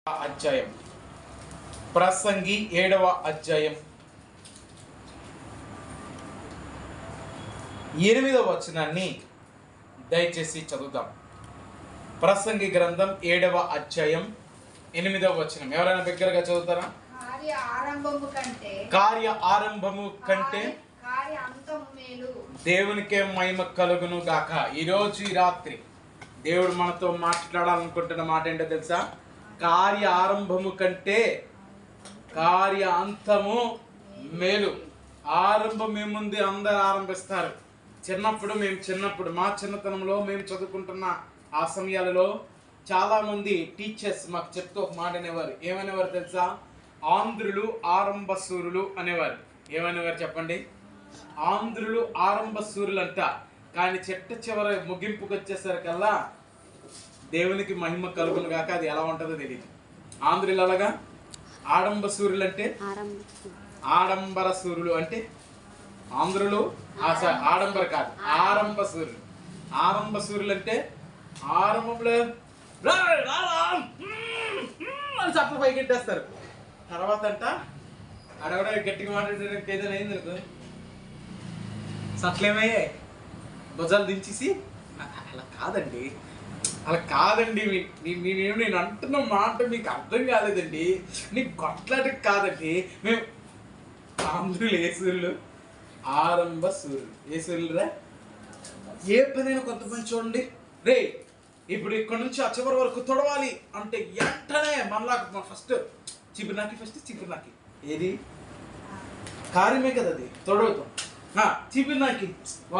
అధ్యాయం ప్రసంగి 7వ అధ్యాయం 8వ వచనాన్ని దయచేసి చదువుదాం. ప్రసంగి గ్రంథం 7వ అధ్యాయం 8వ వచనం ఎవరైనా దగ్గరగా చదువుతారా? కార్య ఆరంభము కంటే దేవునికే మహిమ కలుగును గాక. ఈరోజు ఈ రాత్రి దేవుడు మనతో మాట్లాడాలనుకుంటున్న మాట ఏంటో తెలుసా? కార్య ఆరంభము కంటే కార్య అంతము మేలు. ఆరంభం ఏముంది? అందరు ఆరంభిస్తారు. చిన్నప్పుడు మా చిన్నతనంలో మేము చదువుకుంటున్న ఆ సమయాలలో చాలామంది టీచర్స్ మాకు చెప్తూ ఒక మాట అనేవారు. ఏమనేవారు తెలుసా? ఆంధ్రులు ఆరంభ సూరులు అనేవారు. ఏమనేవారు చెప్పండి? ఆంధ్రులు ఆరంభ సూరులు అంట. కానీ చివరి ముగింపుకు వచ్చేసరికల్లా దేవునికి మహిమ కలుగును గాక. అది ఎలా ఉంటుందో తెలియదు. ఆంధ్రులు అలాగా ఆడంబ సూర్యులు అంటే ఆడంబర సూర్యులు అంటే ఆంధ్రులు ఆడంబర కాదు, ఆరంభ సూర్యులు. ఆరంభ సూర్యులు అంటే ఆరంభంలో చప్పలు పైకి పెట్టేస్తారు. తర్వాత అంట అడగడ గట్టిగా మాట్లాడడానికి ఏదైనా అయింది అనుకో, సట్లేమయ్యాయి భుజాలు దించేసి అలా కాదండి నేను అంటున్న మాట మీకు అర్థం కాలేదండి. నీకు కొట్లాటకి కాదండి. మేము ఆంధ్రులు ఏ సూర్యులు? ఆరంభ సూర్యులు. ఏ సూర్యులురా? ఏ పనైనా కొంతమంది చూడండి, రే ఇప్పుడు ఇక్కడ నుంచి ఆ చివరి వరకు తొడవాలి అంటే వెంటనే మనలాగా ఫస్ట్ చిపినాకి ఏది కార్యమే కదా, అది తొడవుతాం. చిపినాకి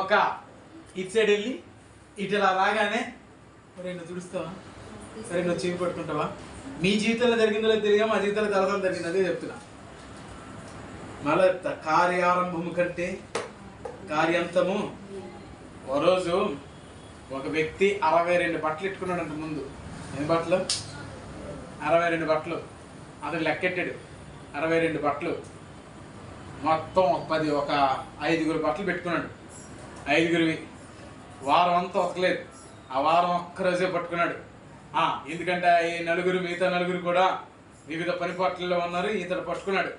ఒక ఇటు సైడ్ వెళ్ళి ఇటు ఇలా రాగానే మరి నువ్వు తుడుస్తావా? సరే నువ్వు చీపు పట్టుకుంటావా? మీ జీవితంలో జరిగిందో తెలియదు, మా జీవితంలో తర్వాత జరిగింది. అదే చెప్తున్నా. మళ్ళీ కార్యారంభము కంటే కార్యాంతము. ఓ రోజు ఒక వ్యక్తి 62 బట్టలు ఎట్టుకున్నాడంట. ముందు ఎన్ని బట్టలు? 62 బట్టలు. అతను లెక్కెట్టాడు. 62 బట్టలు మొత్తం ఒక 5 బట్టలు పెట్టుకున్నాడు. 5 వారం అంతా ఉతకలేదు. ఆ వారం ఒక్కరోజే పట్టుకున్నాడు. ఎందుకంటే మిగతా నలుగురు కూడా వివిధ పనిపాట్లలో ఉన్నారు. ఇతడు పట్టుకున్నాడు.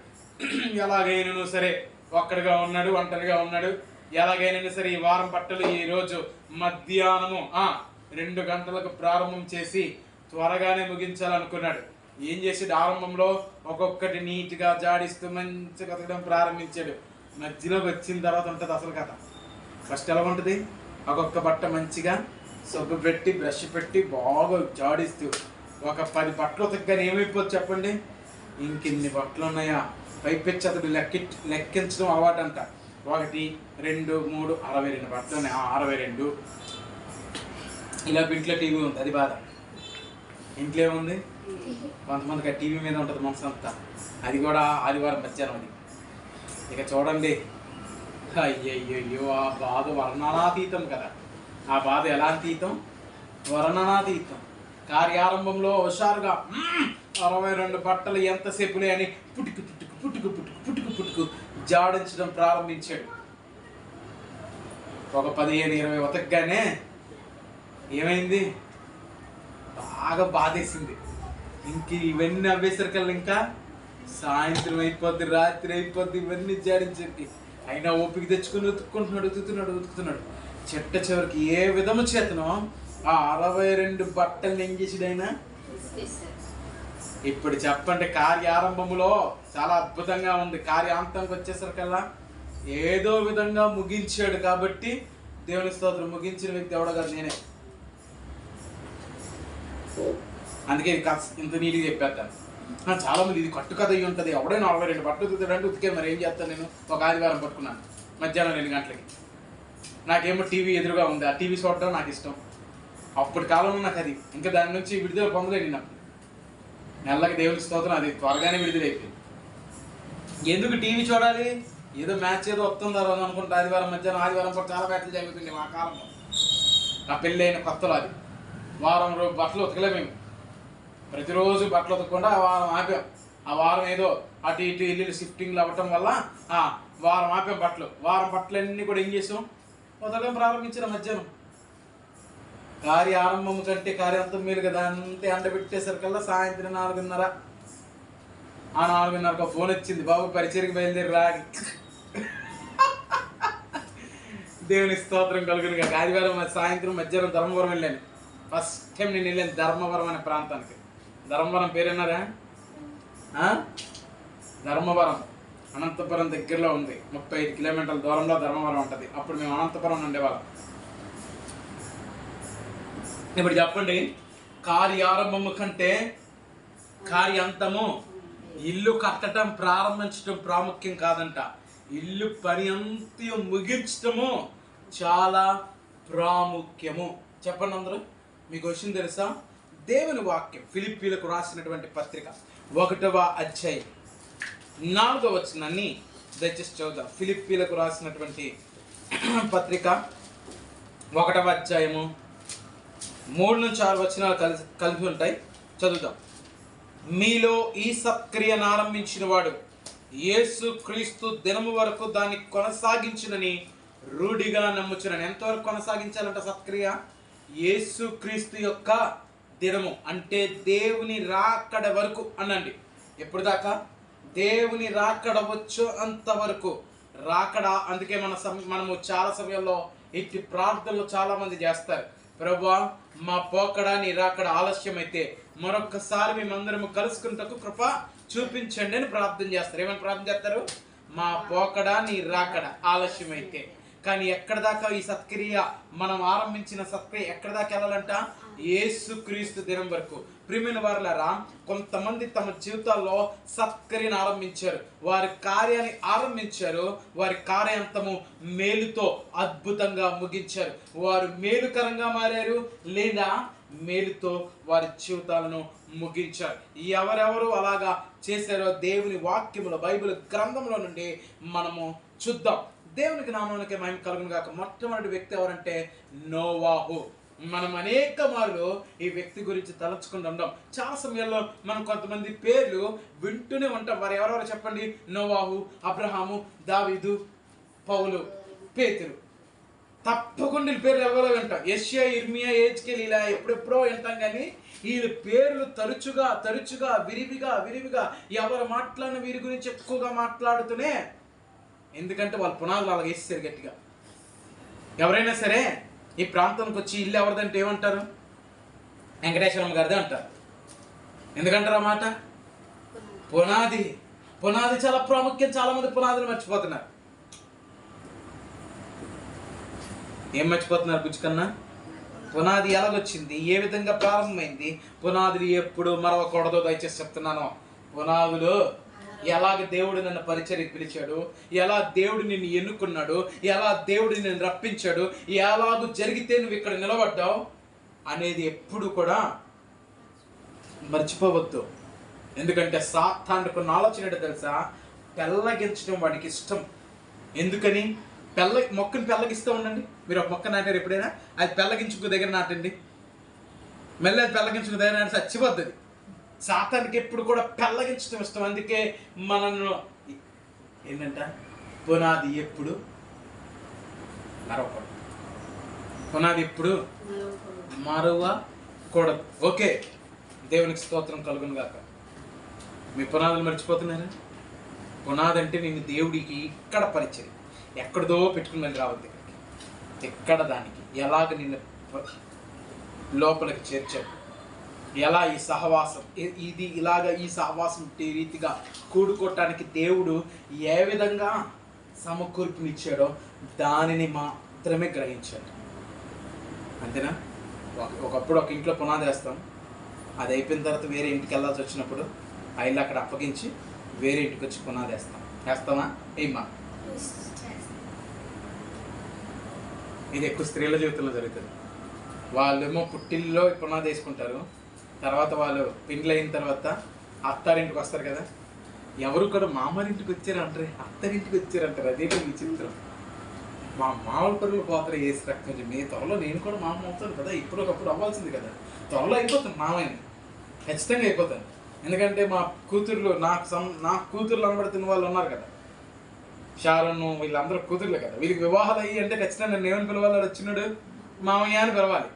ఎలాగైనా సరే ఒక్కడిగా ఉన్నాడు, ఒంటరిగా ఉన్నాడు. ఎలాగైనా సరే ఈ వారం బట్టలు ఈ రోజు మధ్యాహ్నము 2 గంటలకు ప్రారంభం చేసి త్వరగానే ముగించాలనుకున్నాడు. ఏం చేసాడు? ఆరంభంలో ఒక్కొక్కటి నీట్గా జాడిస్తూ మంచిగా ఉతకడం ప్రారంభించాడు. మధ్యలోకి వచ్చిన తర్వాత ఉంటుంది అసలు కథ. ఫస్ట్ ఎలా ఉంటుంది? ఒక్కొక్క బట్ట మంచిగా సబ్బు పెట్టి బ్రష్ పెట్టి బాగా జాడిస్తూ ఒక 10 బట్టలు ఉతకగానే ఏమైపోతుంది చెప్పండి? ఇంకెన్ని బట్టలు ఉన్నాయా? పైపెచ్చి అతడు లెక్కించడం అలవాటు అంట. 1 2 3 62 బట్టలు ఉన్నాయి. 62. ఇలా ఇంట్లో టీవీ ఉంది, అది బాధ. ఇంట్లో ఏముంది? కొంతమందికి ఆ టీవీ మీద ఉంటుంది మనసు అంతా. అది కూడా ఆదివారం మధ్యాహ్నం. అది ఇక చూడండి, అయ్యయ్యో ఆ బాధ వర్ణనాతీతం కదా. ఆ బాధ ఎలా అతీతం? వర్ణనాతీతం. కార్యారంభంలో హుషారుగా 62 బట్టలు ఎంతసేపులే అని పుట్టుకు జాడించడం ప్రారంభించాడు. ఒక 15-20 ఉతకగానే ఏమైంది? బాగా బాధేసింది. ఇంక ఇవన్నీ అవ్వేసరికల్లా ఇంకా సాయంత్రం అయిపోద్ది, రాత్రి అయిపోద్ది. ఇవన్నీ జాడించండి. అయినా ఓపిక తెచ్చుకుని ఉతుకుతున్నాడు. చివరికి ఏ విధము చేతనో ఆ 62 బట్టలు ఏం చేసాడైనా. ఇప్పుడు చెప్పండి, కార్యారంభములో చాలా అద్భుతంగా ఉంది. కార్యాంతానికి వచ్చేసరికల్లా ఏదో విధంగా ముగించాడు. కాబట్టి దేవుని స్తోత్రం. ముగించిన వ్యక్తి ఎవడో కాదు, నేనే. అందుకే ఇంత నీట్గా చెప్పేద్దాను. చాలా మంది ఇది కట్టు కథ అయ్యి ఉంటుంది. ఎవడైనా 42 బట్టలు ఉతుకుతాడంటే ఉతికే. మరి ఏం చేస్తాను? నేను ఒక ఆదివారం పట్టుకున్నాను మధ్యాహ్నం 2 గంటలకి. నాకేమో టీవీ ఎదురుగా ఉంది. ఆ టీవీ చూడటం నాకు ఇష్టం. అప్పటి కాలంలో నాకు అది ఇంకా దాని నుంచి విడుదల పొందలేదు. నాకు నెలకి దేవుని స్తోత్రం అది త్వరగానే విడుదలైపోయింది. ఎందుకు టీవీ చూడాలి? ఏదో మ్యాచ్ ఏదో వస్తుందో అనుకుంటా. ఆదివారం మధ్యాహ్నం, ఆదివారం కూడా చాలా బ్యాట్లు జరుగుతుంది మా కాలంలో. నా పెళ్ళి అయిన కొత్తలో అది వారం రోజు బట్టలు ఉతకలే. మేము ప్రతిరోజు బట్టలు ఉతకకుండా ఆ వారం ఆపాం. ఆ వారం ఏదో అటు ఇటు ఇల్లు షిఫ్టింగ్లు అవ్వటం వల్ల వారం ఆపాం బట్టలు. వారం బట్టలన్నీ కూడా ఏం చేసాం? ఉతకడం ప్రారంభించిన మధ్యాహ్నం. కార్య ఆరంభం కంటే కార్యాంతం మేలు కదా. అంతే ఎండబెట్టేసరికల్లా సాయంత్రం 4:30. ఆ 4:30కు ఫోన్ వచ్చింది, బాబు పరిచయకి బయలుదేరి రా. దేవుని స్తోత్రం కలుగును గాక. ఆదివారం సాయంత్రం మధ్యాహ్నం ధర్మవరం వెళ్ళాను. ఫస్ట్ టైం నేను వెళ్ళాను ధర్మవరం అనే ప్రాంతానికి. ధర్మవరం పేరున్నారా? ధర్మవరం అనంతపురం దగ్గరలో ఉంది. 35 కిలోమీటర్ల దూరంలో ధర్మవరం ఉంటుంది. అప్పుడు మేము అనంతపురం ఉండేవాళ్ళం. ఇప్పుడు చెప్పండి, కార్యారంభము కంటే కార్యాంతము. ఇల్లు కట్టడం ప్రారంభించడం ప్రాముఖ్యం కాదంట, ఇల్లు పని అంతా ముగించటము చాలా ప్రాముఖ్యము. చెప్పండి అందరూ. మీకు విషయం తెలుసా? దేవుని వాక్యం ఫిలిప్పీలకు రాసినటువంటి పత్రిక 1వ అధ్యాయం 4వ వచనాన్ని దయచేసి చదువుదాం. ఫిలిప్పీలకు రాసినటువంటి పత్రిక 1వ అధ్యాయము 3 నుంచి 6 వచనాలు కలిపి ఉంటాయి. చదువుదాం. మీలో ఈ సత్క్రియను ఆరంభించిన వాడు యేసు క్రీస్తు దినము వరకు దాన్ని కొనసాగించునని రూఢిగా నమ్ముచునని. ఎంతవరకు కొనసాగించాలంట సత్క్రియ? యేసు క్రీస్తు యొక్క దినము అంటే దేవుని రాకడ వరకు అనండి. ఎప్పుడు దాకా? దేవుని రాకడ వచ్చు అంతవరకు రాకడ. అందుకే మనము చాలా సమయంలో ఇట్టి ప్రార్థనలు చాలా మంది చేస్తారు. ప్రభువా, మా పోకడ నీ రాకడ ఆలస్యమైతే మరొక్కసారి మేమందరము కలుసుకున్నటకు కృప చూపించండి అని ప్రార్థన చేస్తారు. ఏమని ప్రార్థన చేస్తారు? మా పోకడ నీ రాకడ ఆలస్యమైతే. కానీ ఎక్కడ దాకా ఈ సత్క్రియ, మనం ఆరంభించిన సత్క్రియ ఎక్కడ దాకా వెళ్ళాలంట? యేసు క్రీస్తు దినం వరకు. ప్రియమైన వారలారా, కొంతమంది తమ జీవితాల్లో సత్క్రియను ఆరంభించారు, వారి కార్యాన్ని ఆరంభించారు, వారి కార్యాంతము మేలుతో అద్భుతంగా ముగించారు. వారు మేలుకరంగా మారారు, లేదా మేలుతో వారి జీవితాలను ముగించారు. ఎవరెవరు అలాగా చేశారో దేవుని వాక్యములో, బైబిల్ గ్రంథంలో నుండి మనము చూద్దాం. దేవునికి నామానికి మహిమ కలుగును గాక. మొట్టమొదటి వ్యక్తి ఎవరంటే నోవాహు. మనం అనేక మార్లు ఈ వ్యక్తి గురించి తలుచుకుంటూ ఉంటాం. చాలా సమయాల్లో మనం కొంతమంది పేర్లు వింటూనే ఉంటాం. వారు ఎవరెవరు చెప్పండి? నోవాహు, అబ్రహాము, దావీదు, పౌలు, పేతురు. తప్పకుండా వీళ్ళ పేర్లు ఎవరో వింటాం. యెషయా, ఇర్మియా, యెహెజ్కేలు ఇలా ఎప్పుడెప్పుడో వింటాం. కానీ వీళ్ళ పేర్లు తరచుగా విరివిగా ఎవరు మాట్లాడిన వీరి గురించి ఎక్కువగా మాట్లాడుతూనే, ఎందుకంటే వాళ్ళు పునాదులు అలాగ వేసేసారు గట్టిగా. ఎవరైనా సరే ఈ ప్రాంతానికి వచ్చి ఇల్లు ఎవరిదంటే ఏమంటారు? వెంకటేశ్వరం గారిదే అంటారు. ఎందుకంటారు ఆ మాట? పునాది చాలా ప్రాముఖ్యం. చాలా మంది పునాదులు మర్చిపోతున్నారు. ఏం మర్చిపోతున్నారు బుజ్జికన్నా? పునాది ఎలాగొచ్చింది, ఏ విధంగా ప్రారంభమైంది, పునాదులు ఎప్పుడు మరవకూడదో దయచేసి చెప్తున్నాను. పునాదులు ఎలాగ దేవుడు నన్ను పరిచర్యకు పిలిచాడు, ఎలా దేవుడు నిన్ను ఎన్నుకున్నాడు, ఎలా దేవుడు నిన్ను రప్పించాడు, ఎలాగూ జరిగితే నువ్వు ఇక్కడ నిలబడ్డావు అనేది ఎప్పుడు కూడా మర్చిపోవద్దు. ఎందుకంటే సాతానుకు ఉన్న ఆలోచన ఏంటో తెలుసా? పెళ్ళగించడం వాడికి ఇష్టం. ఎందుకని? మొక్కను పెళ్ళగిస్తూ ఉండండి. మీరు ఒక మొక్క నాటారు ఎప్పుడైనా, అది పెళ్ళగించుకు దగ్గర నాటండి. మళ్ళీ అది పెళ్ళగించుకు దగ్గర నాటి చచ్చిపోద్ది. సాతానికి ఎప్పుడు కూడా పెళ్ళగించడం ఇష్టం. అందుకే మనను ఏంటంట, పునాది ఎప్పుడు మరవకూడదు. పునాది ఎప్పుడు మరవకూడదు. ఓకే, దేవునికి స్తోత్రం కలుగును గాక. మీ పునాదులు మర్చిపోతున్నారా? పునాది అంటే నేను దేవుడికి ఇక్కడ పరిచయం, ఎక్కడిదో పెట్టుకుని మళ్ళీ రావద్దు. ఎక్కడ దానికి ఎలాగ నిన్ను లోపలికి చేర్చాడు, ఎలా ఈ సహవాసం ఇది ఇలాగ ఈ సహవాసం ఈ రీతిగా కూడుకోవటానికి దేవుడు ఏ విధంగా సమకూర్పునిచ్చాడో దానిని మాత్రమే గ్రహించాడు. అంతేనా? ఒకప్పుడు ఒక ఇంట్లో పునాది వేస్తాం, అది అయిపోయిన తర్వాత వేరే ఇంటికి వెళ్ళాల్సి వచ్చినప్పుడు ఆ ఇల్లు అక్కడ అప్పగించి వేరే ఇంటికి వచ్చి పునాది వేస్తామా? ఏమ్మా? ఇది ఎక్కువ స్త్రీల జీవితంలో జరుగుతుంది. వాళ్ళేమో పుట్టిల్లో పునాది వేసుకుంటారు, తర్వాత వాళ్ళు పెండ్లి అయిన తర్వాత అత్తారింటికి వస్తారు కదా, ఎవరు కూడా మామూరింటికి వచ్చారంటారు, అత్తారింటికి వచ్చారంటారు. అదేంటి విచిత్రం. మా మామూలు పరుగులు పోతారు వేసి రకం. మీ త్వరలో నేను కూడా మామ అవుతాను కదా, ఇప్పుడు ఒకప్పుడు అవ్వాల్సింది కదా. త్వరలో అయిపోతాను మామయ్యని, ఖచ్చితంగా అయిపోతాను. ఎందుకంటే మా కూతుర్లు నాకు కూతుర్లు అనబడుతున్న వాళ్ళు ఉన్నారు కదా, షారను, వీళ్ళందరూ కూతుర్లే కదా. వీళ్ళకి వివాహాలు అయ్యి అంటే ఖచ్చితంగా నన్ను ఏమని పిలవాలి? వచ్చినాడు మామయ్య అని పిలవాలి.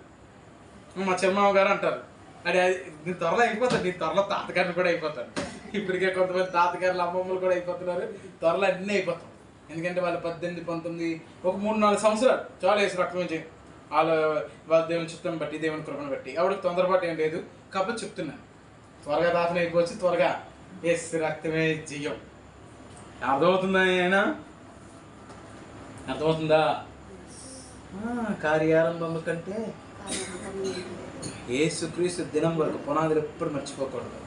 మా చిన్నమామ గారు అంటారు, అది నీ త్వరలో అయిపోతాడు, నీ త్వరలో తాతగారిని కూడా అయిపోతాడు. ఇప్పటికే కొంతమంది తాతగారులు అమ్మమ్మలు కూడా అయిపోతున్నారు, త్వరలో అన్నీ అయిపోతాం. ఎందుకంటే వాళ్ళు 18, 19 ఒక 3-4 సంవత్సరాలు చాలా వేసి రక్తం నుంచి వాళ్ళ దేవుని చిత్తం బట్టి, దేవుని కృపను బట్టి ఎవరికి తొందరపాటు ఏం లేదు. కాబట్టి చెప్తున్నాను, త్వరగా తాతను అయిపోవచ్చు, త్వరగా వేసి రక్తమే జయం. అర్థమవుతుందా? అయినా అర్థమవుతుందా? కార్యారంభము కంటే యేసుక్రీస్తు దినం వరకు పునాదులు ఎప్పుడు మర్చిపోకూడదు.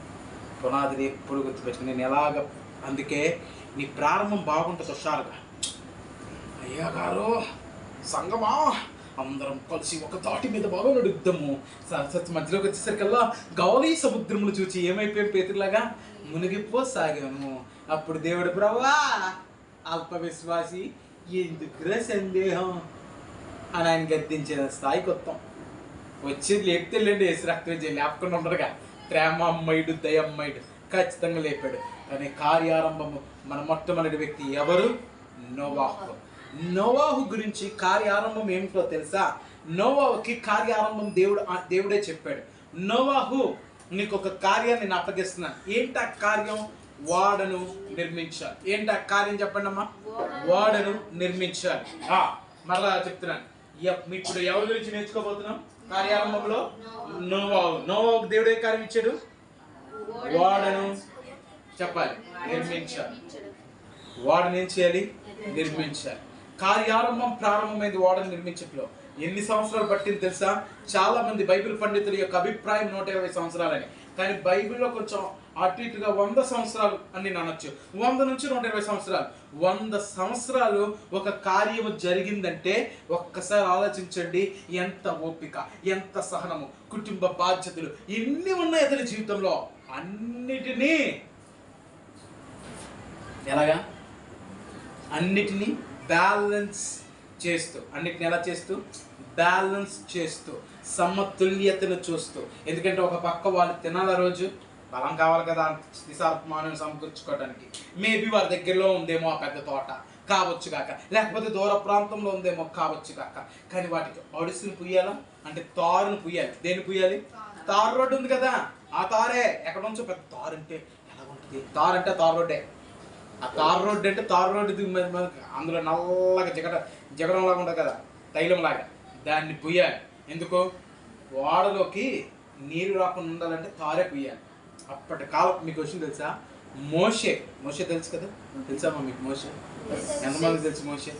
పునాదులు ఎప్పుడు గుర్తుపెట్టుకుని నేను ఎలాగ, అందుకే నీ ప్రారంభం బాగుంటుంది హుషారుగా. అయ్యా గారు సంగమా అందరం కలిసి ఒక తాటి మీద బాగా నడుద్దాము. సరస్వతి మధ్యలోకి వచ్చేసరికల్లా గాలి సముద్రములు చూచి ఏమైపోయాం పేతులాగా మునిగిపోసాగాము. అప్పుడు దేవుడు ప్రభువా అల్ప విశ్వాసి ఎందుకురా సందేహం అని ఆయన గద్దించిన స్థాయికి వస్తాం. వచ్చేది లేపితే వెళ్ళండి, వేసి రక్తం చేయాలి లేపకుండా ఉండరుగా. ప్రేమ అమ్మాయిడు దయమ్మాయిడు ఖచ్చితంగా లేపాడు. కానీ కార్యారంభము మన మొట్టమొదటి వ్యక్తి ఎవరు? నోవాహు. నోవాహు గురించి కార్యారంభం ఏమిటో తెలుసా? నోవాహుకి కార్యారంభం దేవుడే చెప్పాడు. నోవాహు నీకు ఒక కార్యాన్ని నేను అప్పగిస్తున్నాను. ఏంటి ఆ కార్యం? వాడను నిర్మించాలి. ఏంటి ఆ కార్యం చెప్పండి అమ్మా? వాడను నిర్మించాలి. మరలా చెప్తున్నాను, ఇప్పుడు ఎవరి గురించి నేర్చుకోబోతున్నాం? కార్యారంభంలో నోవాహు. నోవాహుకు దేవుడు ఏ కార్యం ఇచ్చాడు? వాడను చెప్పాలి, నిర్మించాలి. వాడను ఏం చేయాలి? నిర్మించాలి. కార్యారంభం ప్రారంభమైంది వాడను నిర్మించట్లో. ఎన్ని సంవత్సరాలు పట్టింది తెలుసా? చాలా మంది బైబిల్ పండితుల యొక్క అభిప్రాయం 120 సంవత్సరాలని. కానీ బైబిల్లో కొంచెం అటు ఇటుగా 100 సంవత్సరాలు అని నేను అనొచ్చు. 100 నుంచి 120 సంవత్సరాలు. 100 సంవత్సరాలు ఒక కార్యము జరిగిందంటే ఒక్కసారి ఆలోచించండి. ఎంత ఓపిక, ఎంత సహనము, కుటుంబ బాధ్యతలు ఎన్ని ఉన్నాయి అతని జీవితంలో. అన్నిటినీ ఎలాగా? అన్నిటినీ బ్యాలెన్స్ చేస్తూ, అన్నిటిని ఎలా చేస్తూ? బ్యాలెన్స్ చేస్తూ, సమతుల్యతను చూస్తూ. ఎందుకంటే ఒక పక్క వాళ్ళు తినాల రోజు బలం కావాలి కదా దిశాత్మానం సమకూర్చుకోవడానికి. మేబీ వారి దగ్గరలో ఉందేమో ఆ పెద్ద తోట కావచ్చు కాక, లేకపోతే దూర ప్రాంతంలో ఉందేమో కావచ్చు కాక. కానీ వాటికి అడుసుని పుయ్యాలా అంటే తారును పుయ్యాలి. దేన్ని పుయ్యాలి? తారు రోడ్డు ఉంది కదా, ఆ తారే ఎక్కడ నుంచో పెద్ద తారు అంటే ఎలా ఉంటుంది? తారు అంటే తారు రోడ్డే. ఆ తారు రోడ్డు అంటే తారు రోడ్డు అందులో నల్లగా జగడంలాగా ఉంటుంది కదా, తైలంలాగా. దాన్ని పుయ్యాలి. ఎందుకు? వాడలోకి నీరు రాకుండా ఉండాలంటే తారే పుయ్యాలి. అప్పటి కాలం మీకు వచ్చింది తెలుసా? మోషే తెలుసు కదా? తెలుసామా మీకు మోషే? ఎంతమంది తెలుసు మోషే?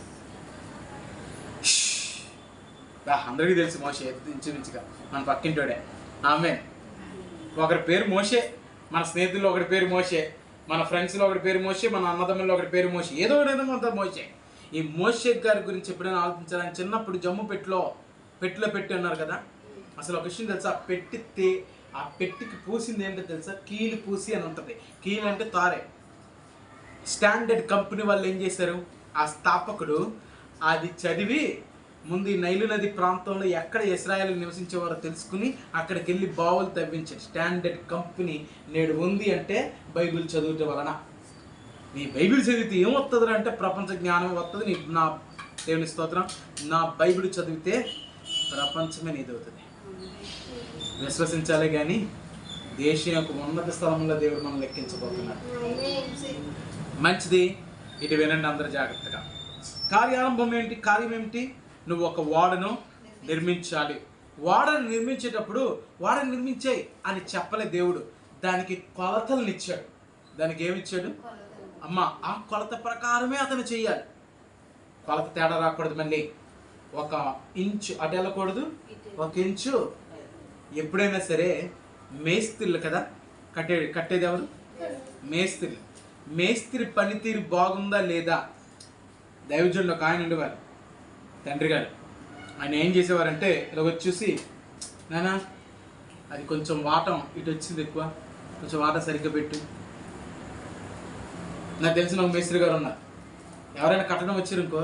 అందరికీ తెలుసు మోషే, ఇంచుమించుగా మన పక్కింటోడే. ఆమె ఒకరి పేరు మోషే, మన స్నేహితుల్లో ఒకటి పేరు మోషే, మన ఫ్రెండ్స్లో ఒకటి పేరు మోషే, మన అన్నదమ్ముల్లో ఒకటి పేరు మోషే, ఏదో ఒక విధంగా ఉంటుంది మోషే. ఈ మోషే గారి గురించి ఎప్పుడైనా ఆలోచించాలని చిన్నప్పుడు జమ్ము పెట్టిలో పెట్టి ఉన్నారు కదా. అసలు ఒక విషయం తెలుసా? ఆ పెట్టికి పూసింది ఏంటో తెలుసా? కీలు పూసి అని ఉంటుంది. కీలు అంటే తారే. స్టాండర్డ్ కంపెనీ వాళ్ళు ఏం చేశారు? ఆ స్థాపకుడు అది చదివి ముందు ఈ నైలు నది ప్రాంతంలో ఎక్కడ ఇశ్రాయేలు నివసించేవారో తెలుసుకుని అక్కడికి వెళ్ళి బావులు తవ్వించాడు. స్టాండర్డ్ కంపెనీ నేడు ఉంది అంటే బైబిల్ చదువుట వలన. నీ బైబిల్ చదివితే ఏమొస్తుంది అంటే ప్రపంచ జ్ఞానం వస్తుంది. నీ నా దేవుని స్తోత్రం, నా బైబిల్ చదివితే ప్రపంచమే నీదవుతుంది. విశ్వసించాలి. కానీ దేశం యొక్క ఉన్నత స్థలంలో దేవుడు మనం లెక్కించబోతున్నాడు. మంచిది. ఇటు వినండి అందరూ జాగ్రత్తగా. కార్యారంభం ఏంటి? కార్యం ఏమిటి? నువ్వు ఒక వాడను నిర్మించాలి. వాడను నిర్మించేటప్పుడు వాడను నిర్మించాయి అని చెప్పలే దేవుడు. దానికి కొలతలను ఇచ్చాడు. దానికి ఏమిచ్చాడు? అమ్మ ఆ కొలత ప్రకారమే అతను చెయ్యాలి. కొలత తేడా రాకూడదు. మళ్ళీ 1 ఇంచు అటు వెళ్ళకూడదు, 1 ఇంచు. ఎప్పుడైనా సరే మేస్త్రీలు కదా కట్టేది ఎవరు? మేస్త్రీలు. మేస్త్రి పనితీరు బాగుందా లేదా? దైవజనుడు ఒక ఆయన ఉండేవారు, తండ్రి గారు. ఆయన ఏం చేసేవారంటే ఇలా వచ్చి చూసి, నానా అది కొంచెం వాటం ఇటు వచ్చింది ఎక్కువ, కొంచెం వాటం సరిగ్గా పెట్టు. నాకు తెలిసిన ఒక మేస్త్రి గారు ఉన్నారు. ఎవరైనా కట్టడం వచ్చారు ఇంకో,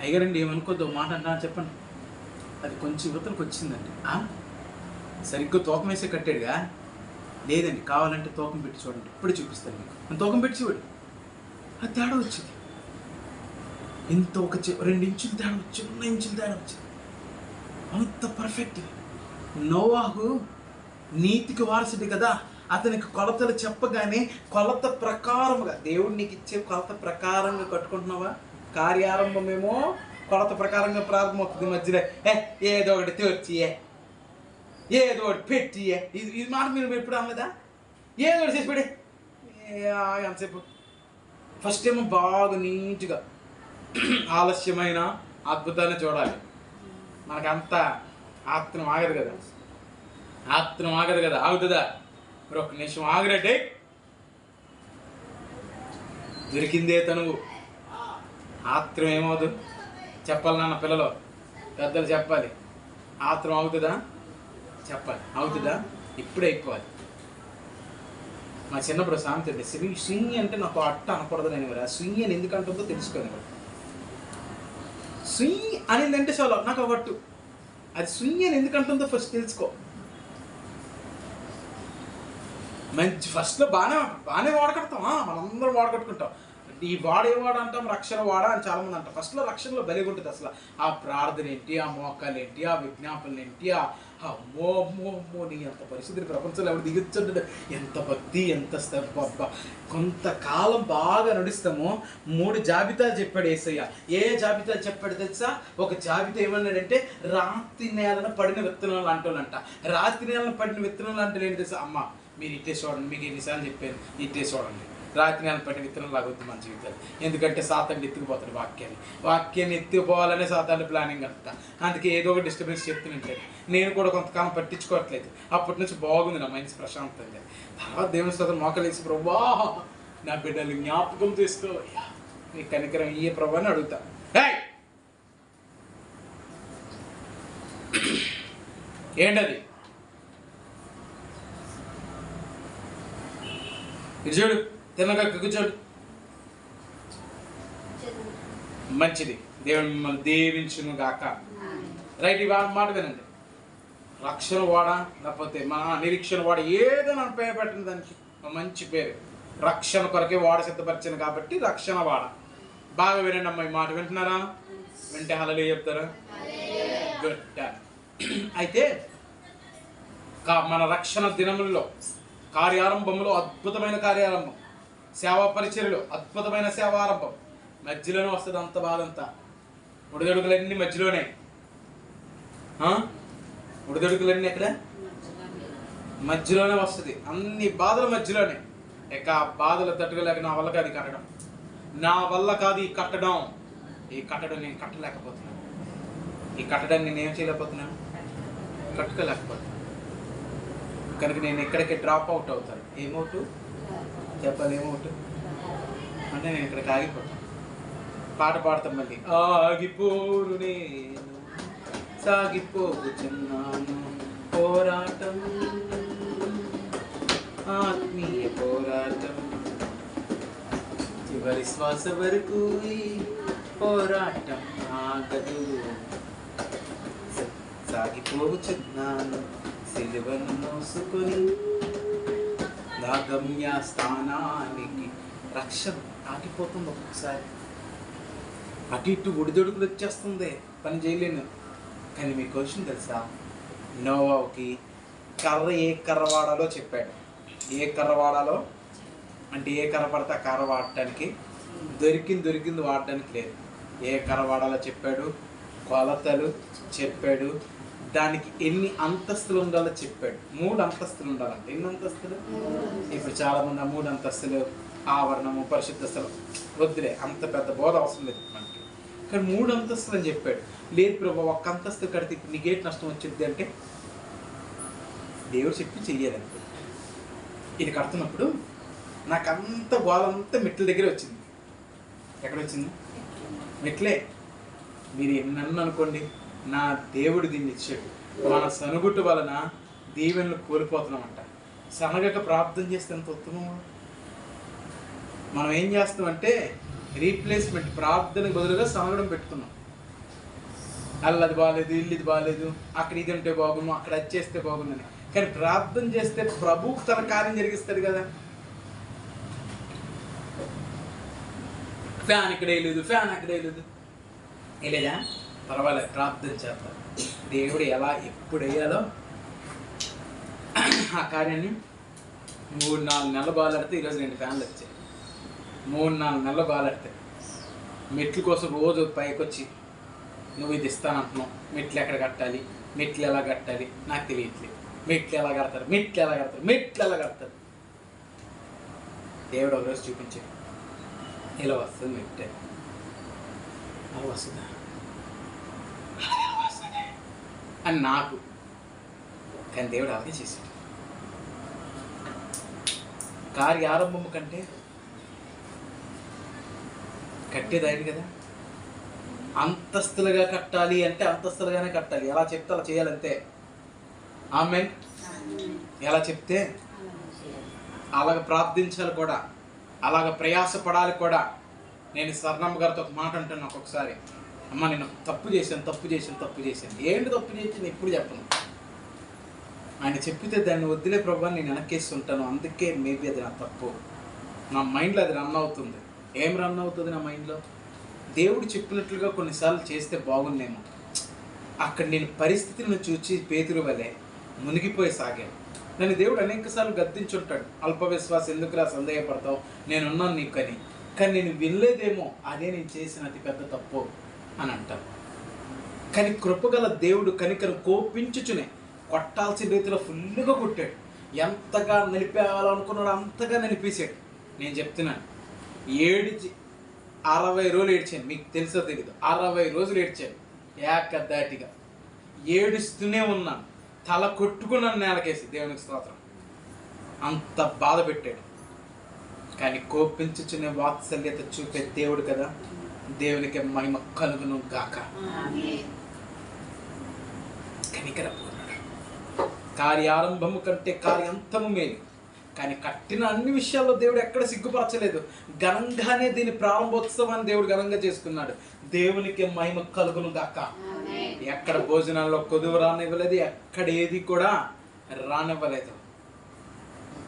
అయ్యారండి ఏమనుకోద్దు మాట అంటా చెప్పండి, అది కొంచెం యువతలకు వచ్చిందండి. సరిగ్గా తూకం వేసే కట్టాడుగా? లేదండి, కావాలంటే తూకం పెట్టి చూడండి, ఇప్పుడు చూపిస్తాను మీకు. అని తూకం పెట్టి చూడు, అది తేడా వచ్చింది. ఇంత 1 2 ఇంచులు తేడా వచ్చింది, 1 ఇంచులు తేడా వచ్చింది. అంత పర్ఫెక్ట్. నోవాహు నీతికి వారసుడు కదా, అతనికి కొలతలు చెప్పగానే కొలత ప్రకారముగా, దేవుడు నీకు ఇచ్చే కొలత ప్రకారంగా కట్టుకుంటున్నావా? కార్యారంభమేమో కొలత ప్రకారంగా ప్రారంభమవుతుంది, మధ్యలో ఏదో ఒకటి తెచ్చి ఏదో ఒకటి పెట్టి ఇది మాట మీరు ఎప్పుడు అనలేదా? ఏదో ఒకటి చేసి పెడి ఎంతసేపు. ఫస్ట్ ఏమో బాగా నీట్గా ఆలస్యమైన అద్భుతాన్ని చూడాలి. మనకంత ఆత్రం ఆగదు కదా, ఆగుతుందా? మరి ఒక్క నిమిషం ఆగరంటే దొరికిందే తనువు. ఆత్రం ఏమవుదు చెప్పాలి నాన్న, పిల్లలు పెద్దలు చెప్పాలి. ఆత్రం ఆగుతుందా చెప్పాలి, ఆగుతుందా? ఇప్పుడే అయిపోవాలి. మా చిన్నప్పుడు సామెత అంటే స్వింగ్ అంటే నాకు అట్ట అనకూడదు, నేను మరి ఆ స్వింగ్ అని ఎందుకు అంటుందో తెలుసుకోని. స్వింగ్ అనేదంటే చాలా నాకు ఒకట్టు, అది స్వింగ్ అని ఎందుకు అంటుందో ఫస్ట్ తెలుసుకో. మంచి ఫస్ట్లో బాగానే వాడకడతాం, మనందరం వాడకట్టుకుంటాం. ఈ వాడ ఏ వాడ అంటాం, రక్షణ వాడ అని చాలామంది అంటాం. ఫస్ట్లో రక్షణలో బలిగా ఉంటుంది. అసలు ఆ ప్రార్థన ఏంటి, ఆ మోకాలు ఏంటి, ఆ విజ్ఞాపనలు ఏంటి, అమ్మో నీ అంత పరిస్థితిని ప్రపంచంలో ఎవరు దిగుతుంటాడు. ఎంత భక్తి, ఎంత అబ్బా. కొంతకాలం బాగా నడుస్తామో 3 జాబితాలు చెప్పాడు యేసయ్య. ఏ జాబితాలు చెప్పాడు తెలుసా? ఒక జాబితా ఏమన్నాడంటే రాతి నేలను పడిన విత్తనాలు అంటోనంట. రాతి నేలను పడిన విత్తనాలు అంటే ఏంటి తెలుసా? అమ్మ మీరు ఇట్టే చూడండి, మీకు ఎన్నిసార్లు చెప్పాను, ఇట్టే చూడండి. రాత్రి నెల పట్టిన విత్తనం లాగొద్దు మన జీవితాలు. ఎందుకంటే సాతాన్ని ఎత్తుకుపోతాడు వాక్యాన్ని ఎత్తుకుపోవాలనే సాతాన్ని ప్లానింగ్ అంట. అందుకే ఏదో ఒక డిస్టర్బెన్స్ చెప్తుంటాడు. నేను కూడా కొంతకాలం పట్టించుకోవట్లేదు. అప్పటి నుంచి బాగుంది నా మైండ్స్ ప్రశాంతంగా. తర్వాత దేవుని స్తోత్రం మోకలేసి, ప్రభా నా బిడ్డలు జ్ఞాపకం చేసుకోవయ్యా, నీ కనికరం ఇయ్యే ప్రభు అని అడుగుతా. ఏంటది? ఇది చూడు, తిన్నగా కూర్చోడు. మంచిది, దేవుడు మిమ్మల్ని దీవించును గాక. రైట్, ఈ మాట వినండి. రక్షణ వాడ లేకపోతే మన నిరీక్షణ వాడ ఏదైనా పేరు పెట్టిన దానికి మంచి పేరు. రక్షణ కొరకే వాడ సిద్ధపరిచింది కాబట్టి రక్షణ వాడ. బాగా వినండి అమ్మా, ఈ మాట వింటున్నారా? వింటే హల్లెలూయా చెప్తారా? గుడ్. అయితే మన రక్షణ దినములలో కార్యారంభంలో అద్భుతమైన కార్యారంభం, సేవా పరిచర్యలో అద్భుతమైన సేవారంభం మధ్యలోనే వస్తుంది. అంత బాధంతా ఉడిదడుగులన్నీ మధ్యలోనే. ఉడిదడుగులన్నీ ఎక్కడ? మధ్యలోనే వస్తుంది. అన్ని బాధల మధ్యలోనే. ఇక బాధలు తట్టుకోలేక నా వల్ల కాదు కట్టడం, ఈ కట్టడం నేను కట్టలేకపోతున్నాను. ఈ కట్టడాన్ని నేను ఏం చేయలేకపోతున్నాను, కట్టుకోలేకపోతున్నాను. కనుక నేను ఎక్కడికి డ్రాప్ అవుట్ అవుతాను. ఏమవుతు చెప్పాలి, ఏమవుతు అంటే నేను ఇక్కడికి ఆగిపోతాను. పాట పాడతాం మళ్ళీ. ఆగిపోరు నేను సాగిపోతున్నాను, పోరాటం ఆత్మీయ పోరాటం, చివరి శ్వాస వరకు పోరాటం ఆగదు, సాగిపోతున్నాను సిలువను మోసుకొని నా గమ్య స్థానానికి. రక్షణ ఆగిపోతుంది ఒక్కొక్కసారి, అటు ఇటు ఒడిదొడుకులు వచ్చేస్తుంది, పని చేయలేను. కానీ మీ క్వశ్చన్ తెలుసా? నోవాకి ఏ కర్ర వాడాలో చెప్పాడు. ఏ కర్ర వాడాలో అంటే ఏ కర్ర పడితే ఆ కర్ర వాడటానికి, దొరికింది వాడటానికి లేదు. ఏ కర్ర వాడాలో చెప్పాడు, కొలతలు చెప్పాడు, దానికి ఎన్ని అంతస్తులు ఉండాలో చెప్పాడు. 3 అంతస్తులు ఉండాలంటే. ఎన్ని అంతస్తులు? ఇప్పుడు చాలామంది 3 అంతస్తులు, ఆవరణము, పరిశుద్ధ స్థలం, వద్దులే, అంత పెద్ద బోధ అవసరం లేదు మనకి. కానీ 3 అంతస్తులు అని చెప్పాడు. లేదు ప్రభు, 1 అంతస్తు కడితే ఇప్పుడు నీకేటి నష్టం వచ్చింది అంటే దేవుడు చెప్పి చెయ్యాలంతే. ఇది కడుతున్నప్పుడు నాకు అంత గోలంతా మెట్ల దగ్గర వచ్చింది. ఎక్కడ వచ్చింది? మెట్లే. మీరు నన్ను అనుకోండి, నా దేవుడు దీన్ని ఇచ్చాడు. మన సనుగుట్టు వలన దీవెనలు కోల్పోతున్నామంట. సనగక ప్రార్థన చేస్తే ఎంత ఉత్తమం. మనం ఏం చేస్తామంటే రీప్లేస్మెంట్, ప్రార్థనకు బదులుగా సనగడం పెట్టుకున్నాం. అల్లది బాగాలేదు, ఇల్లు ఇది బాగాలేదు, అక్కడ ఇది ఉంటే బాగున్నాం, అక్కడ అది చేస్తే బాగుందని. కానీ ప్రార్థన చేస్తే ప్రభు తన కార్యం జరిగిస్తాడు కదా. ఫ్యాన్ ఇక్కడ వేయలేదు, ఫ్యాన్ అక్కడ వేయలేదు, వేయలేదా? పర్వాలేదు, ప్రార్థన చేద్దాం. దేవుడు ఎలా ఎప్పుడు వేయాలో ఆ కార్యాన్ని 3-4 నెలలు బాగాలాడితే ఈరోజు 2 ఫ్యాన్లు వచ్చాయి. 3-4 నెలలు బాగాలాడితే మెట్ల కోసం రోజు పైకి వచ్చి నువ్వు ఇది ఇస్తానంటున్నావు, మెట్లు ఎక్కడ కట్టాలి, మెట్లు ఎలా కట్టాలి నాకు తెలియట్లేదు, మెట్లు ఎలా కడతారు. దేవుడు ఒకరోజు చూపించాడు, ఇలా వస్తుంది మెట్టే, అలా వస్తుందా అని నాకు. కానీ దేవుడు అలాగే చేశాడు. కార్యారంభము కంటే కట్టేది ఆయన కదా. అంతస్తులుగా కట్టాలి అంటే అంతస్తులుగానే కట్టాలి, ఎలా చెప్తే అలా చేయాలంతే. ఆమేన్. ఎలా చెప్తే అలాగ ప్రార్థించాలి కూడా, అలాగ ప్రయాసపడాలి కూడా. నేను స్వర్ణమ్మ గారితో ఒక మాట అంటున్నాను ఒక్కొక్కసారి, అమ్మ నేను తప్పు చేశాను. ఏంటి తప్పు చేసి ఎప్పుడు చెప్పను. ఆయన చెప్పితే దాన్ని వద్దులే ప్రభు నేను వెనక్కేసి ఉంటాను. అందుకే మేబీ అది నా తప్పు. నా మైండ్లో అది రన్ అవుతుంది. ఏం రన్ అవుతుంది నా మైండ్లో? దేవుడు చెప్పినట్లుగా కొన్నిసార్లు చేస్తే బాగుండేమో. అక్కడ నేను పరిస్థితులను చూసి పేతురు వలె మునిగిపోయి సాగాను. నన్ను దేవుడు అనేకసార్లు గద్దించుంటాడు, అల్ప విశ్వాసం ఎందుకురా సందేహపడతావు, నేనున్నాను నీకు అని. కానీ నేను వినలేదేమో, అదే నేను చేసిన అతి పెద్ద తప్పు అని అంటాను. కానీ కృపగల దేవుడు కనికరం కోపించుచునే కొట్టాల్సిన రీతిలో ఫుల్గా కొట్టాడు. ఎంతగా నిలిపేయాలనుకున్నాడు అంతగా నిలిపేశాడు. నేను చెప్తున్నాను, 60 రోజులు ఏడ్చాను. మీకు తెలుసో తెలీదు, 60 రోజులు ఏడ్చాను ఏకదాటిగా. ఏడుస్తూనే ఉన్నాను, తల కొట్టుకున్నాను నేలకేసి. దేవునికి స్తోత్రం. అంత బాధ పెట్టాడు. కానీ కోపించుచునే వాత్సల్యత చూపే దేవుడు కదా. దేవునికి మహిమ కలుగును గాక. కనికరపూర్ణుడు. కార్యారంభము కంటే కార్యాంతము మేలు. కానీ కట్టిన అన్ని విషయాల్లో దేవుడు ఎక్కడ సిగ్గుపరచలేదు. ఘనంగానే దీని ప్రారంభోత్సవాన్ని దేవుడు ఘనంగా చేసుకున్నాడు. దేవునికి మహిమ కలుగును గాక. ఎక్కడ భోజనాల్లో కొదువు రానివ్వలేదు, ఎక్కడ ఏది కూడా రానివ్వలేదు.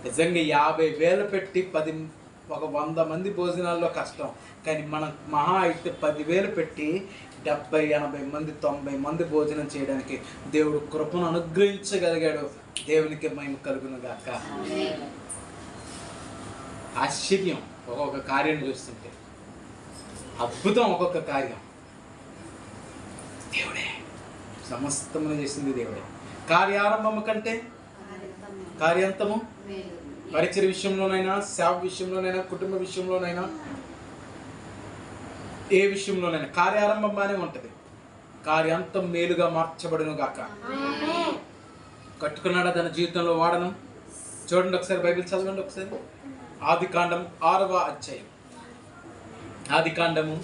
నిజంగా 50,000 పెట్టి 100 మంది భోజనాల్లో కష్టం. కానీ మనం మహా అయితే 10,000 పెట్టి 70, 80 మంది, 90 మంది భోజనం చేయడానికి దేవుడు కృపను అనుగ్రహించగలిగాడు. దేవునికి మహిమ కలుగును గాక. ఆశ్చర్యం ఒక్కొక్క కార్యం చూస్తుంటే, అద్భుతం ఒక్కొక్క కార్యం. దేవుడే సమస్తమును చేసింది దేవుడే. కార్యారంభము కంటే కార్యాంతము. పరిచయ విషయంలోనైనా, సేవ విషయంలోనైనా, కుటుంబ విషయంలోనైనా, ఏ విషయంలోనైనా కార్యారంభం బాగానే ఉంటుంది. కార్యాంతం మేలుగా మార్చబడును గాక. కట్టుకున్నాడా తన జీవితంలో వాడను? చూడండి ఒకసారి, బైబిల్ చదవండి ఒకసారి. ఆదికాండం 6వ అధ్యాయం. ఆదికాండము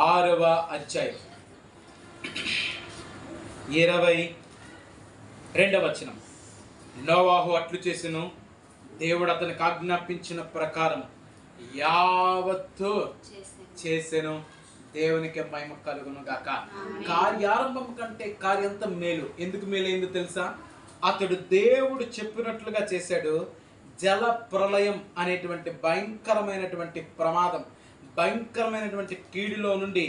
6వ అధ్యాయం 22వ వచనం. నోవాహు అట్లు చేసెను, దేవుడు అతనికి ఆజ్ఞాపించిన ప్రకారం యావత్తు చేసెను. దేవునికి మహిమ కలుగును గాక. కార్యారంభం కంటే కార్యంతం మేలు. ఎందుకు మేలైందో తెలుసా? అతడు దేవుడు చెప్పినట్లుగా చేశాడు. జల ప్రళయం అనేటువంటి భయంకరమైనటువంటి ప్రమాదం, భయంకరమైనటువంటి కీడులో నుండి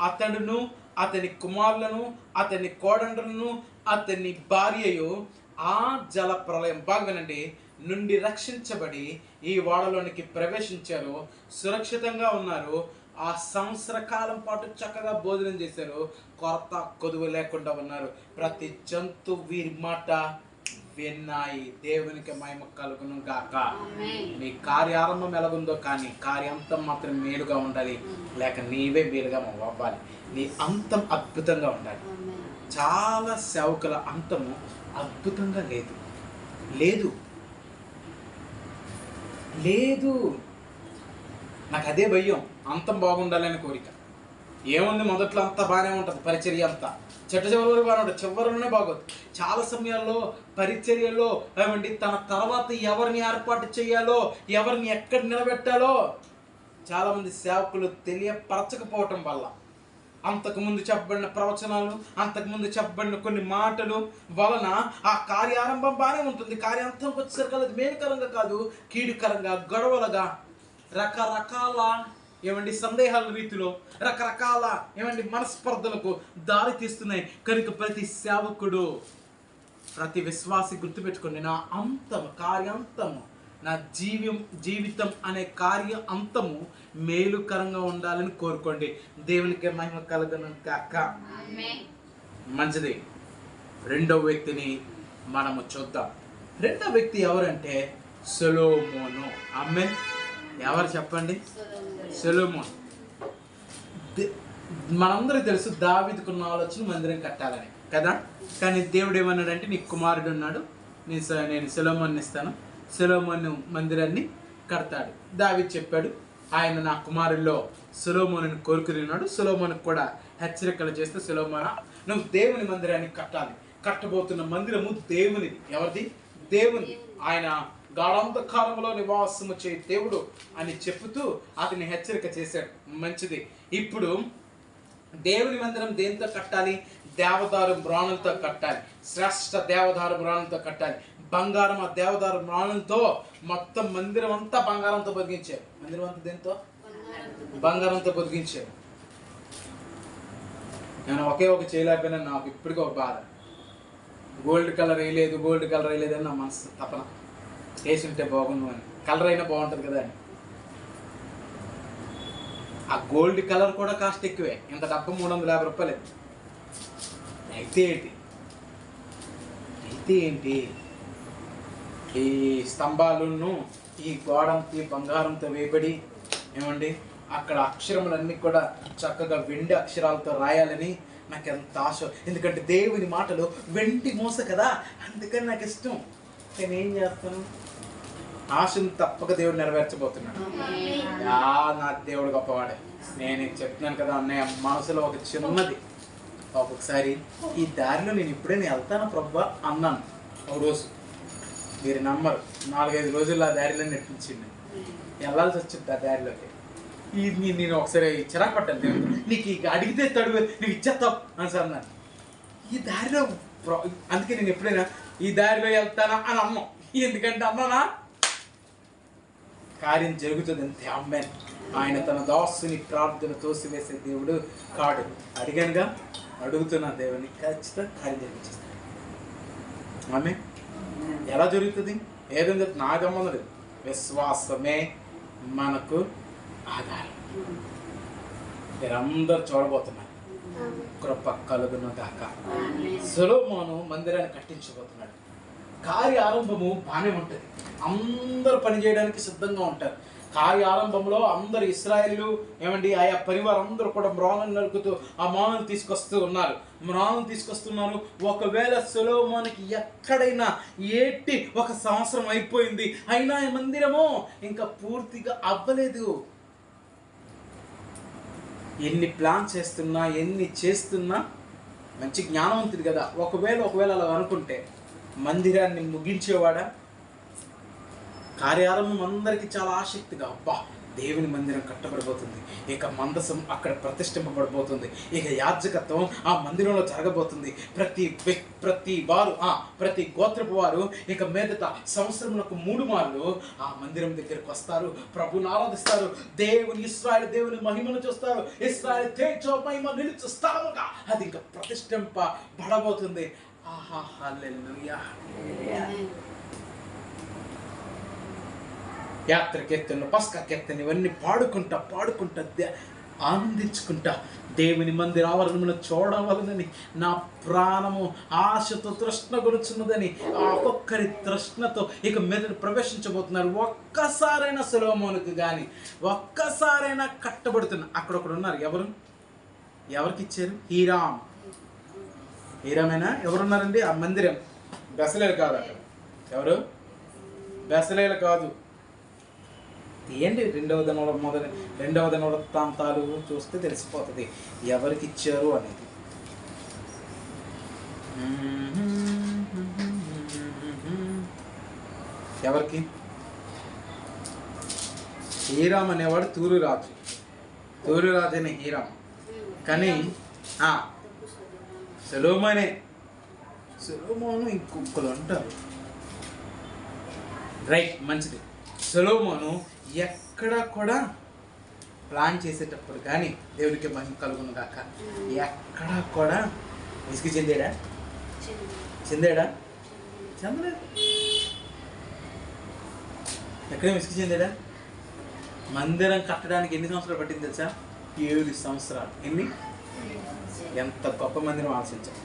అతడును, అతని కుమారులను, అతని కోడండ్రులను, అతని భార్యయు ఆ జల ప్రళయం బాగానండి నుండి రక్షించబడి ఈ ఓడలోనికి ప్రవేశించారు. సురక్షితంగా ఉన్నారు. ఆ సంవత్సర కాలం పాటు చక్కగా భోజనం చేశారు. కొరత కొదువు లేకుండా ఉన్నారు. ప్రతి జంతు వీరి మాట విన్నాయి. దేవునికి మహిమ కలుగును గాక. నీ కార్యారంభం ఎలాగుందో కానీ కార్యాంతం మాత్రం మేలుగా ఉండాలి. లేక నీవే మేలుగా అవ్వాలి. నీ అంతం అద్భుతంగా ఉండాలి. చాలా సేవకుల అంతము అద్భుతంగా లేదు లేదు లేదు నాకు అదే భయం. అంతం బాగుండాలని కోరిక. ఏముంది, మొదట్లో అంతా బాగానే ఉంటుంది, పరిచర్య అంతా చెట్ట చివరి బాగానే ఉంటుంది, చివరిలోనే బాగోదు. చాలా సమయాల్లో పరిచర్యలో ఏమండి తన తర్వాత ఎవరిని ఏర్పాటు చేయాలో, ఎవరిని ఎక్కడ నిలబెట్టాలో చాలామంది సేవకులు తెలియపరచకపోవటం వల్ల, అంతకుముందు చెప్పబడిన ప్రవచనాలు, అంతకుముందు చెప్పబడిన కొన్ని మాటలు వలన ఆ కార్యారంభం బాగానే ఉంటుంది. కార్యాంతంకి వచ్చేసరికి అది మేలుకరంగా కాదు, కీడుకరంగా, గొడవలుగా, రకరకాల ఏమండి సందేహాల రీతిలో, రకరకాల ఏమండి మనస్పర్ధలకు దారి తీస్తున్నాయి. కనుక ప్రతి సేవకుడు ప్రతి విశ్వాసి గుర్తుపెట్టుకోండి, నా అంతము కార్యాంతము, నా జీవితం అనే కార్య అంతము మేలుకరంగా ఉండాలని కోరుకోండి. దేవునికి మహిమ కలుగును గాక. మంచిది. రెండవ వ్యక్తిని మనము చూద్దాం. రెండవ వ్యక్తి ఎవరంటే సొలొమోను. ఆమేన్. ఎవరు చెప్పండి? సొలొమోను. మనందరికీ తెలుసు దావీదుకున్న ఆలోచన మందిరం కట్టాలని కదా. కానీ దేవుడు ఏమన్నాడంటే, నీకు కుమారుడు ఉన్నాడు, నేను సొలొమోన్ని ఇస్తాను, సొలొమోను మందిరాన్ని కడతాడు. దావీదు చెప్పాడు, ఆయన నా కుమారుల్లో సొలొమోనుని కోరుకుని ఉన్నాడు. సొలొమోనుకు కూడా హెచ్చరికలు చేస్తే, సొలొమోనా, నువ్వు దేవుని మందిరాన్ని కట్టాలి. కట్టబోతున్న మందిరము దేవునిది. ఎవరిది? దేవుని. ఆయన గాఢాంధకారంలో నివాసము చే దేవుడు అని చెబుతూ అతన్ని హెచ్చరిక చేశాడు. మంచిది. ఇప్పుడు దేవుని మందిరం దేంతో కట్టాలి? దేవదారు మ్రాణులతో కట్టాలి. శ్రేష్ఠ దేవదారు మ్రాణులతో కట్టాలి. బంగారం, ఆ దేవదారు మ్రాణులతో మొత్తం మందిరం అంతా బంగారంతో పొదిగించారు. మందిరం అంతా దేంతో? బంగారంతో పొదిగించారు. నేను ఒకే ఒక చేయలేకపోయినా నాకు ఇప్పటికీ ఒక బాధ. గోల్డ్ కలర్ వేయలేదు అని నా మనసు తపన. వేసి ఉంటే బాగుండు అని. కలర్ అయినా బాగుంటుంది కదా అని. ఆ గోల్డ్ కలర్ కూడా కాస్ట్ ఎక్కువే. ఇంత డబ్బు 350 రూపాయలు. అయితే ఏంటి ఈ స్తంభాలను ఈ గోడంతి బంగారంతో వేయబడి ఏమండి అక్కడ అక్షరములన్నీ కూడా చక్కగా వెండి అక్షరాలతో రాయాలని నాకు ఎంత ఆశ. ఎందుకంటే దేవుని మాటలు వెండి మూస కదా, అందుకని నాకు ఇష్టం. నేను ఏం చేస్తాను? ఆశను తప్పక దేవుడు నెరవేర్చబోతున్నాడు. నా దేవుడు గొప్పవాడే. నేను చెప్తున్నాను కదా అన్నయ్య, మనసులో ఒక చిన్నది. ఒక్కొక్కసారి ఈ దారిలో నేను ఎప్పుడైనా వెళ్తాను ప్రభా అన్నాను. ఒక రోజు మీరు నమ్మరు, 4-5 రోజుల్లో ఆ దారిలో నడిపించింది. వెళ్ళాల్సి వచ్చింది ఆ దారిలోకి. నేను ఒకసారి చిరాకు పట్టాను దేవుడు, నీకు ఇక అడిగితే తడువు నువ్వు ఇచ్చేస్తావు అని అన్నాను. ఈ దారిలో అందుకే నేను ఎప్పుడైనా ఈ దారిలో వెళ్తానా అని అన్నాం. ఎందుకంటే అన్నానా కార్యం జరుగుతుంది అంతే. అమ్మాయి ఆయన తన దాసుని ప్రార్థన తోసివేసే దేవుడు కాడు. అడిగానుగా, అడుగుతున్నా దేవుని, ఖచ్చితంగా కార్యం జరిపించేస్తాడు. ఆమె ఎలా జరుగుతుంది? ఏదైనా నా గమనం లేదు. విశ్వాసమే మనకు ఆధారం. మీరందరూ చూడబోతున్నారు. కృప కలుగును గాక. సొలొమోను మందిరాన్ని కట్టించబోతున్నాడు. కార్య ఆరంభము బాగానే ఉంటుంది. అందరూ పనిచేయడానికి సిద్ధంగా ఉంటారు. కార్య ఆరంభంలో అందరు ఇశ్రాయేలు ఏమండి ఆయా పరివారం అందరూ కూడా మ్రాణులు నరుకుతూ ఆ మ్రాణులు తీసుకొస్తున్నారు. ఒకవేళ సొలొమోనుకి ఎక్కడైనా ఒక సంవత్సరం అయిపోయింది, అయినా ఈ మందిరము ఇంకా పూర్తిగా అవ్వలేదు. ఎన్ని ప్లాన్ చేస్తున్నా, ఎన్ని చేస్తున్నా, మంచి జ్ఞానవంతుడు కదా. ఒకవేళ అలా అనుకుంటే మందిరాన్ని ముగించేవాడా? కార్యారంభం అందరికీ చాలా ఆసక్తిగా, అబ్బా దేవుని మందిరం కట్టబడిపోతుంది, ఇక మందసం అక్కడ ప్రతిష్ఠింపబడబోతుంది, ఇక యాజకత్వం ఆ మందిరంలో జరగబోతుంది. ప్రతి గోత్రపు వారు ఇక మీదట సంవత్సరములకు 3 మార్లు ఆ మందిరం దగ్గరకు వస్తారు, ప్రభుని ఆరాధిస్తారు, ఇశ్రాయేలు దేవుని మహిమను చూస్తారు. ఇశ్రాయేలు తేజో మహిమ నిలుచు స్థలముగా అది ఇంకా ప్రతిష్ఠింపబడబోతుంది. ఆహా, హల్లెలూయా. యాత్ర కీర్తనలు, పస్కా కీర్తన ఇవన్నీ పాడుకుంటా ఆనందించుకుంటా దేవుని మందిర ఆవరణమును చూడవలనని నా ప్రాణము ఆశతో తృష్ణ కొనుచున్నదని ఒక్కొక్కరి తృష్ణతో ఇక మీద ప్రవేశించబోతున్నారు. ఒక్కసారైనా సొలొమోనుకు కానీ ఒక్కసారైనా కట్టబడుతున్నా. అక్కడొకడు ఉన్నారు. ఎవరికి ఇచ్చారు? హీరామేనా? ఎవరున్నారండి ఆ మందిరం? బెసలేలు కాదు. అక్కడ ఎవరు? బెసలేలు కాదు. ఏంటి రెండవ దిన వృత్తాంతాలు చూస్తే తెలిసిపోతుంది ఎవరికి ఇచ్చారు అనేది. ఎవరికి? హీరామ్ అనేవాడు తూరు రాజు అనే హీరామ్. కానీ సొలొమోను ఇంకొకరు అంటారు. రైట్, మంచిది. సొలొమోను ఎక్కడ కూడా ప్లాన్ చేసేటప్పుడు కానీ దేవుడికి మహిమ కలుగును గాక, ఎక్కడా కూడా విసిగి చెందాడా? చెందలేదు. ఎక్కడే విసుగు చెందాడా? మందిరం కట్టడానికి ఎన్ని సంవత్సరాలు పట్టింది తెలుసా? 7 సంవత్సరాలు. ఎన్ని? ఎంత గొప్ప మందిరం ఆలోచించాలి.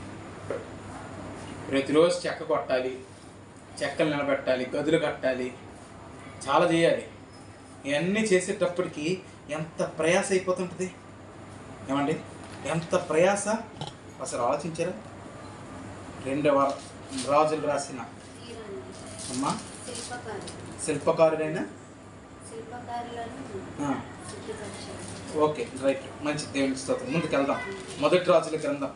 ప్రతిరోజు చెక్క కొట్టాలి, చెక్కలు నిలబెట్టాలి, గదులు కట్టాలి, చాలా చేయాలి. ఇవన్నీ చేసేటప్పటికి ఎంత ప్రయాస అయిపోతుంటుంది ఏమండి? ఎంత ప్రయాస అసలు ఆలోచించారా? 2వ రాజులు రాసిన అమ్మా శిల్పకారుడైనా ఓకే రైట్, మంచి దేవునికి స్తోత్రం. ముందుకు వెళ్దాం. 1 రాజుల గ్రంథం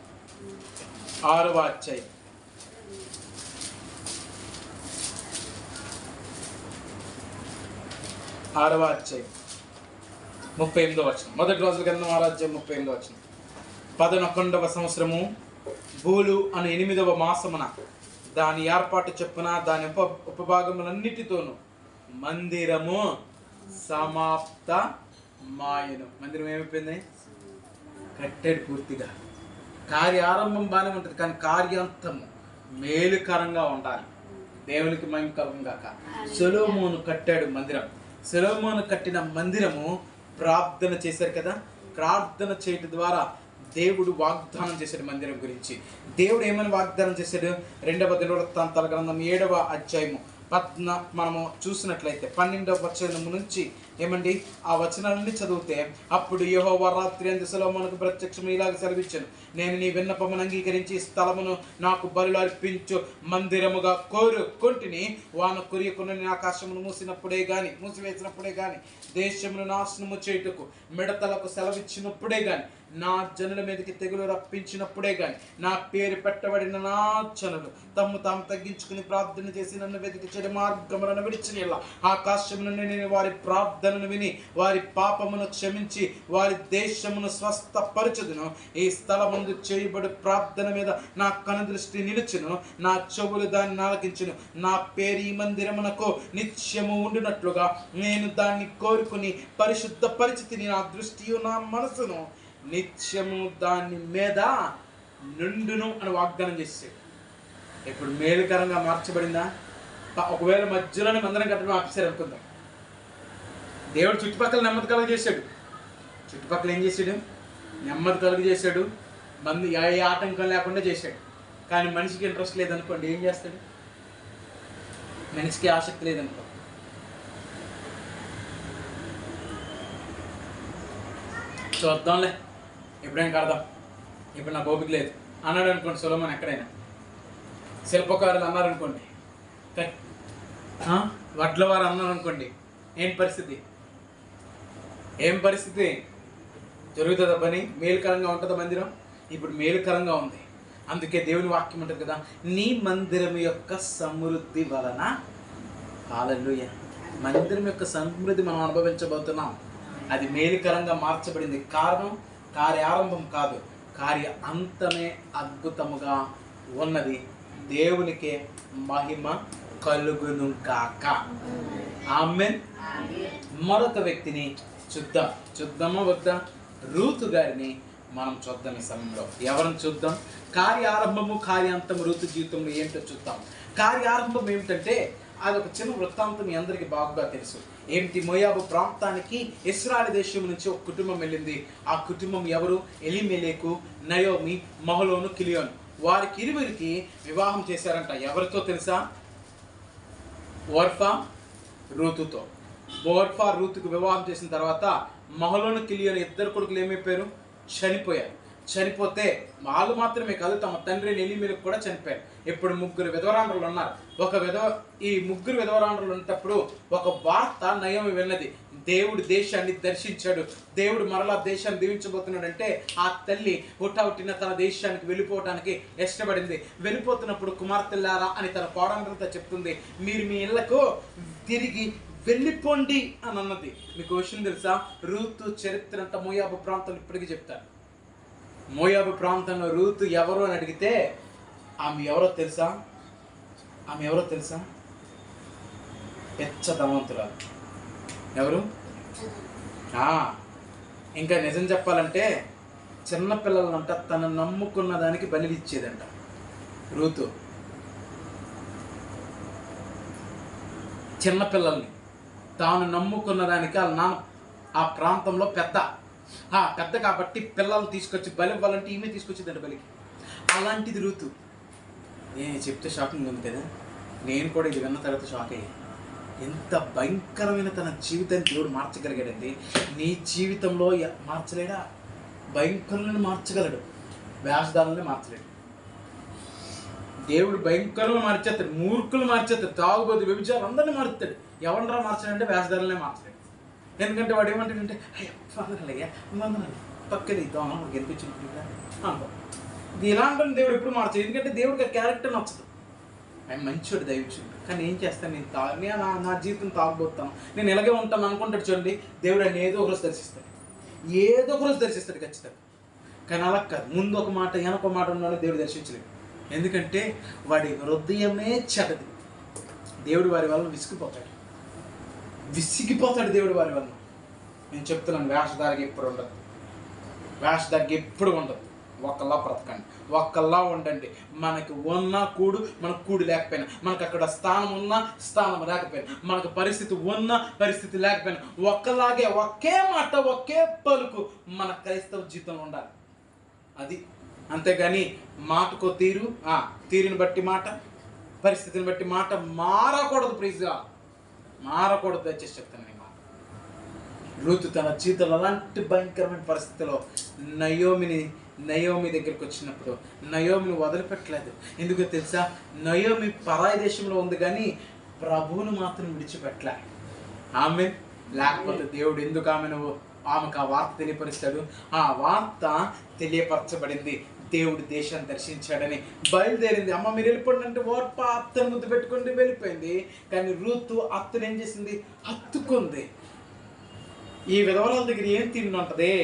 6వ అధ్యాయం 38వ వచనం. 1 రాజుల గ్రంథం 6వ అధ్యాయం 38వ వచనం. 11వ సంవత్సరము బూలు అనే 8వ మాసమున దాని ఏర్పాటు చొప్పున దాని ఉపభాగములన్నిటితోనూ మందిరము సమాప్త మాయను. మందిరం ఏమైపోయింది? కట్టాడు పూర్తిగా. కార్యారంభం బాగానే ఉంటుంది, కానీ కార్యాంతము మేలుకరంగా ఉండాలి. దేవునికి మహిమకరం గాక. సొలొమోను కట్టాడు మందిరం. సొలొమోను కట్టిన మందిరము ప్రార్థన చేశారు కదా. ప్రార్థన చేయడం ద్వారా దేవుడు వాగ్దానం చేశాడు మందిరం గురించి. దేవుడు ఏమని వాగ్దానం చేశాడు? 2వ దినవృత్తాంతాల గ్రంథం 7వ అధ్యాయము మనము చూసినట్లయితే 12వ వచనం నుంచి ఏమండి ఆ వచనాలన్నీ చదివితే, అప్పుడు యెహోవా రాత్రి అందు సొలొమోనుకు ప్రత్యక్షం ఇలాగ సెలవిచ్చాను, నేను నీ విన్నపమును అంగీకరించి స్థలమును నాకు బలులు అర్పించు మందిరముగా కోరుకొంటిని. వాన కురియకుని ఆకాశమును మూసివేసినప్పుడే గాని దేశమును నాశనము చేయుటకు మిడతలకు సెలవిచ్చినప్పుడే గాని నా జనుల మీదకి తెగులు రప్పించినప్పుడే గాని నా పేరు పెట్టబడిన నా జనులు తాము తగ్గించుకుని ప్రార్థన చేసి నన్ను వెతికి చెడు మార్గములను విడిచినెల్లా ఆకాశము నుండి నేను వారి ప్రార్థనను విని వారి పాపమును క్షమించి వారి దేశమును స్వస్థపరచుదును. ఈ స్థలమందు చేయబడు ప్రార్థన మీద నా కనుదృష్టి నిలుచును, నా చెవులు దాన్ని ఆలకించును. నా పేరు ఈ మందిరమునకు నిత్యము ఉండినట్లుగా నేను దాన్ని కోరుకుని పరిశుద్ధ పరిస్థితిని నా దృష్టియు నా మనసును నిత్యము దాని మీద నుండును అని వాగ్దానం చేశాడు. ఇప్పుడు మేలుకరంగా మార్చబడిందా? ఒకవేళ మధ్యలోనే మందిరం కట్టడం ఆపేశారు అనుకుందాం. దేవుడు చుట్టుపక్కల నెమ్మది కలుగ చేశాడు. చుట్టుపక్కల ఏం చేశాడు? నెమ్మది కలుగ చేశాడు. ఏ ఆటంకం లేకుండా చేశాడు. కానీ మనిషికి ఇంట్రెస్ట్ లేదనుకోండి, ఏం చేస్తాడు? మనిషికి ఆసక్తి లేదనుకో, చూద్దాంలే ఎప్పుడైనా కడదాం, ఇప్పుడు నాకు ఓపిక లేదు అన్నాడు అనుకోండి సొలొమోను. ఎక్కడైనా శిల్పకారులు అన్నారనుకోండి, వడ్ల వారు అన్నారనుకోండి, ఏం పరిస్థితి జరుగుతుందా పని? మేలుకరంగా ఉంటుందా మందిరం? ఇప్పుడు మేలుకరంగా ఉంది. అందుకే దేవుని వాక్యం ఉంటుంది కదా, నీ మందిరం యొక్క సమృద్ధి వలన. హల్లెలూయా. మందిరం యొక్క సమృద్ధి మనం అనుభవించబోతున్నాం. అది మేలుకరంగా మార్చబడింది. కారణం కార్యారంభం కాదు, కార్య అంతమే అద్భుతముగా ఉన్నది. దేవునికే మహిమ కలుగును కాక. ఆమేన్. మరొక వ్యక్తిని చూద్దామా వద్దా? రూతు గారిని మనం చూద్దాం. ఈ సమయంలో ఎవరిని చూద్దాం? కార్యారంభము కార్యాంతము రూతు జీవితంలో ఏంటో చూద్దాం. కార్యారంభం ఏమిటంటే అది ఒక చిన్న వృత్తాంతం మీ అందరికీ బాగుగా తెలుసు. ఏమిటి? మోయాబు ప్రాంతానికి ఇశ్రాయేలు దేశం నుంచి ఒక కుటుంబం వెళ్ళింది. ఆ కుటుంబం ఎవరు? Elimelech, Naomi, Mahlon, Chilion. వారికి ఇరువురికి వివాహం చేశారంట. ఎవరితో తెలుసా? ఓర్ఫా రూతుతో. ఓర్ఫా రూతుకు వివాహం చేసిన తర్వాత మహలోను, కిలియోను 2 కొడుకులు ఏమైపోయారు? చనిపోయారు. చనిపోతే వాళ్ళు మాత్రమే కాదు, తమ తండ్రిని ఎలీమెలెకు కూడా చనిపోయారు. ఇప్పుడు 3 విధవరాండ్రులు ఉన్నారు. ఈ 3 విధవరాండ్రులు ఉన్నప్పుడు ఒక వార్త నయోమి విన్నది. దేవుడు దేశాన్ని దర్శించాడు, దేవుడు మరలా దేశాన్ని దీవించబోతున్నాడంటే ఆ తల్లి హుటాహుటిన తన దేశానికి వెళ్ళిపోవటానికి ఇష్టపడింది. వెళ్ళిపోతున్నప్పుడు కుమార్తెలారా అని తన కోడళ్ళతో చెప్తుంది, మీరు మీ ఇళ్లకు తిరిగి వెళ్ళిపోండి అని అన్నది. మీకు విషయం తెలుసా? రూతు చరిత్ర అంతా మోయాబు ప్రాంతంలో ఇప్పటికీ చెప్తారు. మోయాబు ప్రాంతంలో రూతు ఎవరు అని అడిగితే ఆమె ఎవరో తెలుసా? పెచ్చదవంతురాలు. ఎవరు? ఇంకా నిజం చెప్పాలంటే చిన్నపిల్లలంట తను నమ్ముకున్న దానికి బలి ఇచ్చేదంట రూతు. చిన్నపిల్లల్ని తాను నమ్ముకున్న దానికి వాళ్ళ నాన్న ఆ ప్రాంతంలో పెద్ద కాబట్టి పిల్లల్ని తీసుకొచ్చి బలి ఇవ్వాలంటే ఈమె తీసుకొచ్చిందంట బలికి. అలాంటిది రూతు. నేను చెప్తే షాకింగ్ ఉంది కదా, నేను కూడా ఇది విన్న తర్వాత షాక్ అయ్యాను. ఎంత భయంకరమైన తన జీవితాన్ని దేవుడు మార్చగలిగాడండి. నీ జీవితంలో మార్చలేడా? భయంకరులను మార్చగలడు, వేషధారులను మార్చలేడు. దేవుడు భయంకరంగా మార్చేస్తాడు, మూర్ఖులు మార్చేస్తాడు, తాగుబోతు వ్యభిచారం అందరినీ మారుస్తాడు. ఎవరిరా మార్చాడంటే వేషధారులనే మార్చలేడు. ఎందుకంటే వాడు ఏమంటాడంటే అయ్యా పక్కది దోమ గెలిపించుకుంటా అనుకో. ఇది ఇలాంటి దేవుడు ఎప్పుడు మార్చదు, ఎందుకంటే దేవుడికి ఆ క్యారెక్టర్ నచ్చదు. ఆయన మంచివాడు, దైవచుడు. కానీ ఏం చేస్తాను, నేను నా జీవితం తాగబోతాను, నేను ఇలాగే ఉంటాను అనుకుంటాడు. చూడండి, దేవుడు ఆయన ఏదో ఒకరోజు దర్శిస్తాడు, ఏదో ఒకరోజు దర్శిస్తాడు ఖచ్చితంగా. కానీ అలా కాదు, ముందు ఒక మాట వెనక మాట ఉన్నాడు దేవుడు దర్శించలేడు. ఎందుకంటే వాడి హృదయమే చెడ్డది. దేవుడు వారి వల్ల విసిగిపోతాడు దేవుడు వారి వల్ల. నేను చెప్తున్నాను, వేషధారికి ఎప్పుడు ఉండదు, వేషధారికి ఎప్పుడు ఉండదు. ఒకళ్ళ బ్రతకండి, ఒకళ్ళ ఉండండి. మనకు ఉన్నా కూడు, మనకు కూడు లేకపోయినా, మనకు అక్కడ స్థానం ఉన్నా స్థానం లేకపోయినా, మనకు పరిస్థితి ఉన్నా పరిస్థితి లేకపోయినా, ఒక్కలాగే ఒకే మాట ఒకే పలుకు మన క్రైస్తవ జీవితంలో ఉండాలి. అది అంతేగాని మాటకో తీరుని బట్టి మాట, పరిస్థితిని బట్టి మాట మారకూడదు. ప్లీజ్గా మారకూడదు, దయచేసి చెప్తాను. నేను రూతు తన జీవితంలో అలాంటి భయంకరమైన పరిస్థితిలో నయోమి దగ్గరికి వచ్చినప్పుడు నయోమిని వదిలిపెట్టలేదు. ఎందుకో తెలుసా? నయోమి పరాయి దేశంలో ఉంది కానీ ప్రభువును మాత్రం విడిచిపెట్టలే. ఆమె లేకపోతే దేవుడు ఎందుకు ఆమెకు ఆ వార్త తెలియపరుస్తాడు. ఆ వార్త తెలియపరచబడింది, దేవుడు దేశాన్ని దర్శించాడని బయలుదేరింది. అమ్మ మీరు వెళ్ళిపోండి అంటే ఓర్ప అత్తను ముద్దు పెట్టుకుంటూ వెళ్ళిపోయింది. కానీ రూతు అత్తను ఏం చేసింది? హత్తుకుంది. ఈ విధవరాల దగ్గర ఏం తిండి ఉంటుంది?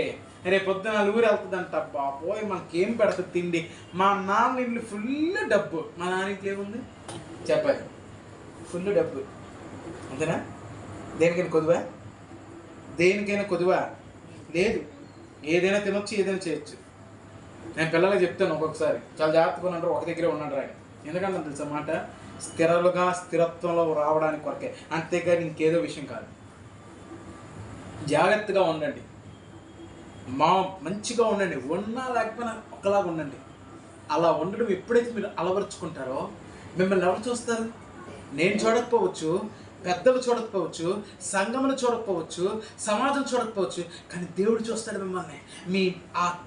రేపు పొద్దున ఊరు వెళ్తుందంట. బాబోయ్ మనకేం పెడుతుంది తిండి? మా నాన్న ఇల్లు ఫుల్ డబ్బు. మా నాన్న ఇంట్లో ఏముంది చెప్పాలి? ఫుల్ డబ్బు. అంతేనా? దేనికైనా కొదువా లేదు. ఏదైనా తినొచ్చు, ఏదైనా చేయొచ్చు. నేను పిల్లలకు చెప్తాను ఒక్కొక్కసారి, చాలా జాగ్రత్తగా ఉన్నాడు, ఒక దగ్గరే ఉన్నాడు రాని. ఎందుకంటే తెలుసా మాట, స్థిరత్వంలో రావడానికి కొరకే, అంతేగాని ఇంకేదో విషయం కాదు. జాగ్రత్తగా ఉండండి, మంచిగా ఉండండి, ఉన్నా లేకపోయినా ఒకలాగా ఉండండి. అలా ఉండడం ఎప్పుడైతే మీరు అలవరుచుకుంటారో మిమ్మల్ని ఎవరు చూస్తారు? నేను చూడకపోవచ్చు, పెద్దలు చూడకపోవచ్చు, సంఘములు చూడకపోవచ్చు, సమాజం చూడకపోవచ్చు, కానీ దేవుడు చూస్తాడు మిమ్మల్ని.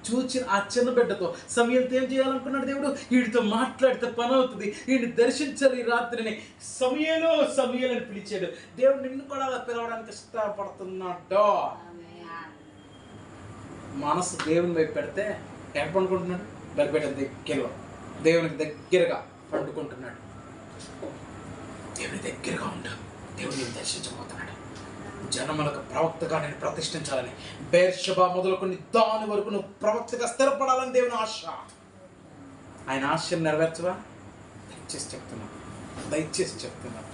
చూచిన ఆ చిన్న బిడ్డతో సమయంతో ఏం చేయాలనుకున్నాడు దేవుడు? వీడితో మాట్లాడితే పని అవుతుంది, వీడిని దర్శించాలి ఈ రాత్రిని. సమయాలను పిలిచాడు దేవుడు. నిన్ను కూడా అలా పిలవడానికి ఇష్టపడుతున్నాడు. మనసు దేవుని వైపు పెడితే ఎక్కడ పండుకుంటున్నాడు? బలిపీఠం దగ్గరలో దేవునికి దగ్గరగా పండుకుంటున్నాడు. దేవుని దగ్గరగా ఉండు, దేవుడిని దర్శించబోతున్నాడు. జనములకు ప్రవక్తగా నేను ప్రతిష్ఠించాలని, బెర్షెబా మొదలుకొని దాని వరకు నువ్వు ప్రవక్తగా స్థిరపడాలని దేవుని ఆశ. ఆయన ఆశను నెరవేర్చవా? దయచేసి చెప్తున్నాను.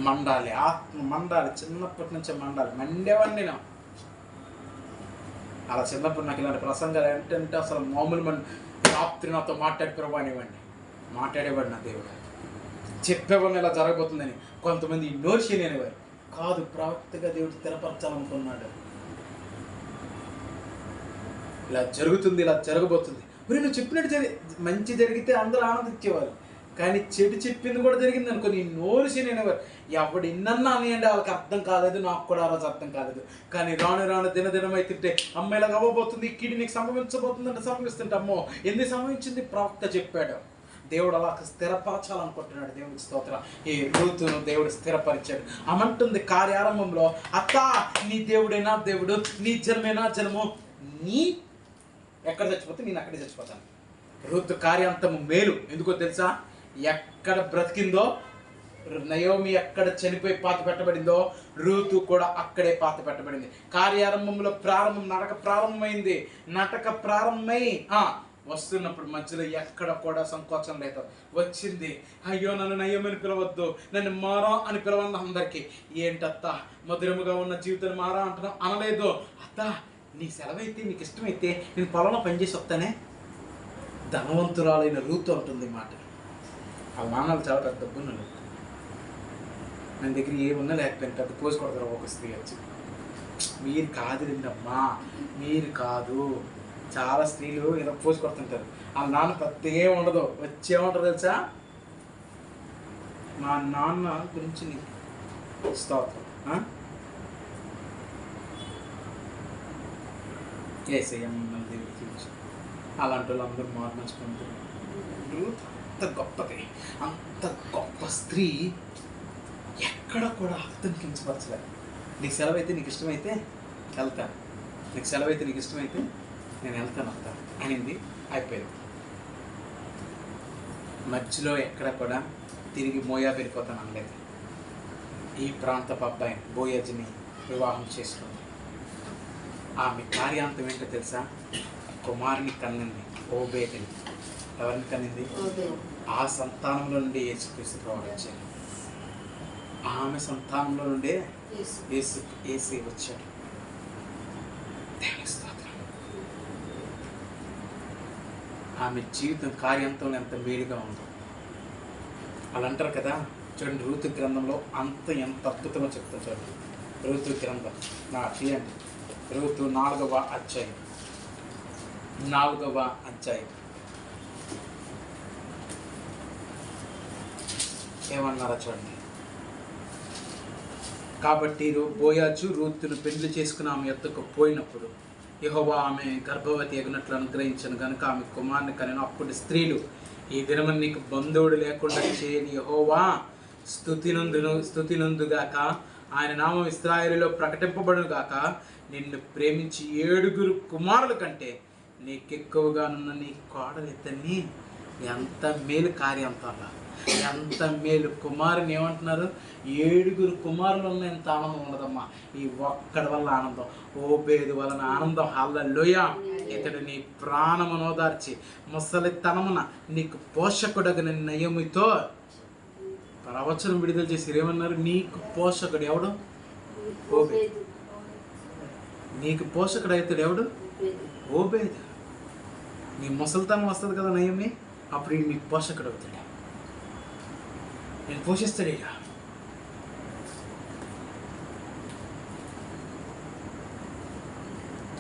మండాలి, ఆత్మ మండాలి, చిన్నప్పటి నుంచే మండేవాడిని నేను. అలా చిన్నప్పుడు నాకు ఇలాంటి ప్రసంగాలు ఏంటంటే అసలు మామూలు రాత్రి నాతో మాట్లాడేవాడు నా దేవుడు. చెప్పేవాడిని ఇలా జరగబోతుందని. కొంతమంది నోరు చేయలేనివారు కాదు, ప్రవక్తగా దేవుడు స్థిరపరచాలనుకున్నాడు. ఇలా జరుగుతుంది, ఇలా జరగబోతుంది. మరి నువ్వు చెప్పినట్టు మంచి జరిగితే అందరూ ఆనందించేవారు, కానీ చెడు చెప్పింది కూడా జరిగింది అనుకో, నీ నోరు చేయలేనివారు. ఎవడు ఇన్నన్నా అనియండి, వాళ్ళకి అర్థం కాలేదు, నాకు కూడా ఆ రోజు అర్థం కాలేదు. కానీ రాను దినదినం అయితే అమ్మాయిలాగా అవ్వబోతుంది, కిడి నీకు సంభవించబోతుందంటే సంభవిస్తుంటే అమ్మో ఎందుకు సంభవించింది? ప్రవక్త చెప్పాడు. దేవుడు అలా స్థిరపరచాలనుకుంటున్నాడు. దేవుడికి స్తోత్రం. ఈ రూతును దేవుడు స్థిరపరిచాడు. అమంటుంది కార్యారంభంలో, అత్త నీ దేవుడైనా దేవుడు, నీ జన్మేనా జన్ము, నీ ఎక్కడ చచ్చిపోతే నేను అక్కడే చచ్చిపోతాను. రూతు కార్యాంతము మేలు. ఎందుకో తెలుసా? ఎక్కడ బ్రతికిందో, నయోమి ఎక్కడ చనిపోయి పాత పెట్టబడిందో, రూతు కూడా అక్కడే పాత పెట్టబడింది. కార్యారంభంలో నటక ప్రారంభమైంది. నటక ప్రారంభమై వస్తున్నప్పుడు మధ్యలో ఎక్కడ కూడా సంకోచం లేదు. వచ్చింది, అయ్యో నన్ను నయోమని పిలవద్దు, నన్ను మారా అని పిలవన్న అందరికీ. ఏంటత్త మధురముగా ఉన్న జీవితాన్ని మారా అంటున్నావు అనలేదు. అత్త నీ సెలవైతే, నీకు ఇష్టమైతే నేను పొలంలో పనిచేసి వస్తానే. ధనవంతురాలైన రూతు అంటుంది మాట. ఆ నాన్నలు చాలా పెద్ద డబ్బున్నది. మన దగ్గర ఏమున్నా లేకపోయినా పెద్ద పోసి కొడతారు ఒక స్త్రీ వచ్చి. మీరు కాదు అమ్మా, మీరు కాదు. చాలా స్త్రీలు ఇలా పోసి కొడుతుంటారు. ఆ నాన్న పెద్ద ఏం ఉండదు, వచ్చేమంటారు తెలుసా, మా నాన్న గురించి నీకు స్తోత్రం, ఏసయ్యం దేవుడికి చూసి అలాంటి వాళ్ళు అందరూ మార్పించుకుంటారు. అంత గొప్పది, అంత గొప్ప స్త్రీ ఎక్కడ కూడా అర్థం కించపరచలేదు. నీకు సెలవు అయితే నీకు ఇష్టమైతే వెళ్తాను, నీకు సెలవు అయితే నీకు ఇష్టమైతే నేను వెళ్తాను అంతా అనింది. అయిపోయింది. మధ్యలో ఎక్కడ కూడా తిరిగి మోయాబు వెళ్ళిపోతాను అనలేదు. ఈ ప్రాంతపు అబ్బాయిని బోయజ్ని వివాహం చేసుకుంది. ఆమె కార్యాంతం ఏంటో తెలుసా, కుమారుని కన్నింది, ఓబేదుని. ఎవరిని కన్నింది? ఆ సంతానంలో నుండి యేసుక్రీస్తు ప్రభువు వచ్చాడు. ఆమె సంతానంలో నుండే యేసు వచ్చాడు. ఆమె జీవితం కార్యంతో ఎంత వేడిగా ఉందో. అలా అంటారు కదా, చూడండి రూతు గ్రంథంలో ఎంత అద్భుతంగా చెప్తారు. చూడండి రూతు గ్రంథం తీయండి, రూతు 4వ అధ్యాయం ఏమన్నారో చూడండి. కాబట్టి బోయాజు రూతును పెళ్లి చేసుకుని ఆమె యొద్దకు పోయినప్పుడు యెహోవా ఆమె గర్భవతి ఎగినట్లు అనుగ్రహించను కనుక ఆమె కుమారుని కనెను. అప్పుడు స్త్రీలు, ఈ దినము నీకు బంధువుడు లేకుండా చేయని యెహోవా స్తుతినందుగాక, ఆయన నామం ఇశ్రాయేలులో ప్రకటింపబడును గాక. నిన్ను ప్రేమించి 7 కుమారుల కంటే నీకెక్కువగానున్న నీ కోడలు ఇతన్ని. ఎంత మేలు కార్యంతల్లా, ఎంత మేలు. కుమారుని ఏమంటున్నారు? 7 కుమారులు ఉన్న ఎంత ఆనందం ఉండదమ్మా. ఈ ఒక్కడి వల్ల ఆనందం, ఓబేదు వలన ఆనందం. హల్లెలూయా. ఇతడు నీ ప్రాణమును ఓదార్చి ముసలితనమున నీకు పోషకుడగని నయముతో ప్రవచనం విడుదల చేసి ఏమన్నారు? నీకు పోషకుడు ఎవడు? ఓబేదు. నీకు పోషకుడు అవుతాడు ఎవడు? ఓబేదు. నీ ముసలితనం వస్తుంది కదా నయమి, అప్పుడు నీకు పోషకుడు అవుతాడు. నేను పోషిస్తాడు. ఇక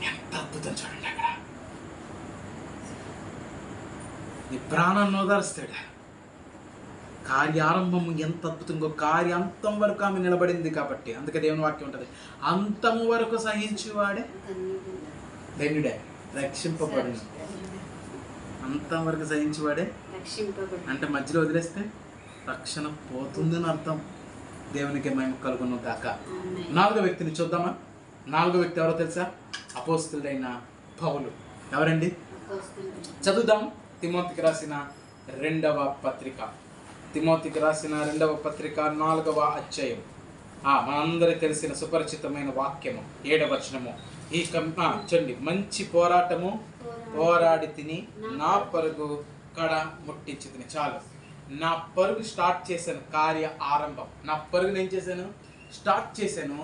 ఎంత అద్భుతం చూడండి. అక్కడ నీ ప్రాణాన్ని ఓదారుస్తాడు. కార్యారంభం ఎంత అద్భుతంగా, కార్యాంతం వరకు ఆమె నిలబడింది. కాబట్టి అందుకే దేవుని వాక్యం ఉంటుంది, అంతము వరకు సహించువాడే ధన్యుడే, రక్షింపబడిన. అంతం వరకు సహించువాడే అంటే మధ్యలో వదిలేస్తే రక్షణ పోతుందని అర్థం. దేవునికి మహిమ కలుగును గాక. 4వ వ్యక్తిని చూద్దామా? 4వ వ్యక్తి ఎవరో తెలుసా? అపోస్తలుడైన పౌలు. ఎవరండి? చదువుదాం. తిమోతికి రాసిన 2వ పత్రిక, 4వ అధ్యాయం. మనందరికి తెలిసిన సుపరిచితమైన వాక్యము 7వ వచనము. చూడండి, మంచి పోరాటము పోరాడి తిని నా పరుగు కడ ముట్టించి తిని. చాలు, నా పరుగు స్టార్ట్ చేశాను. కార్య ఆరంభం. నా పరుగు నేను చేశాను, స్టార్ట్ చేశాను.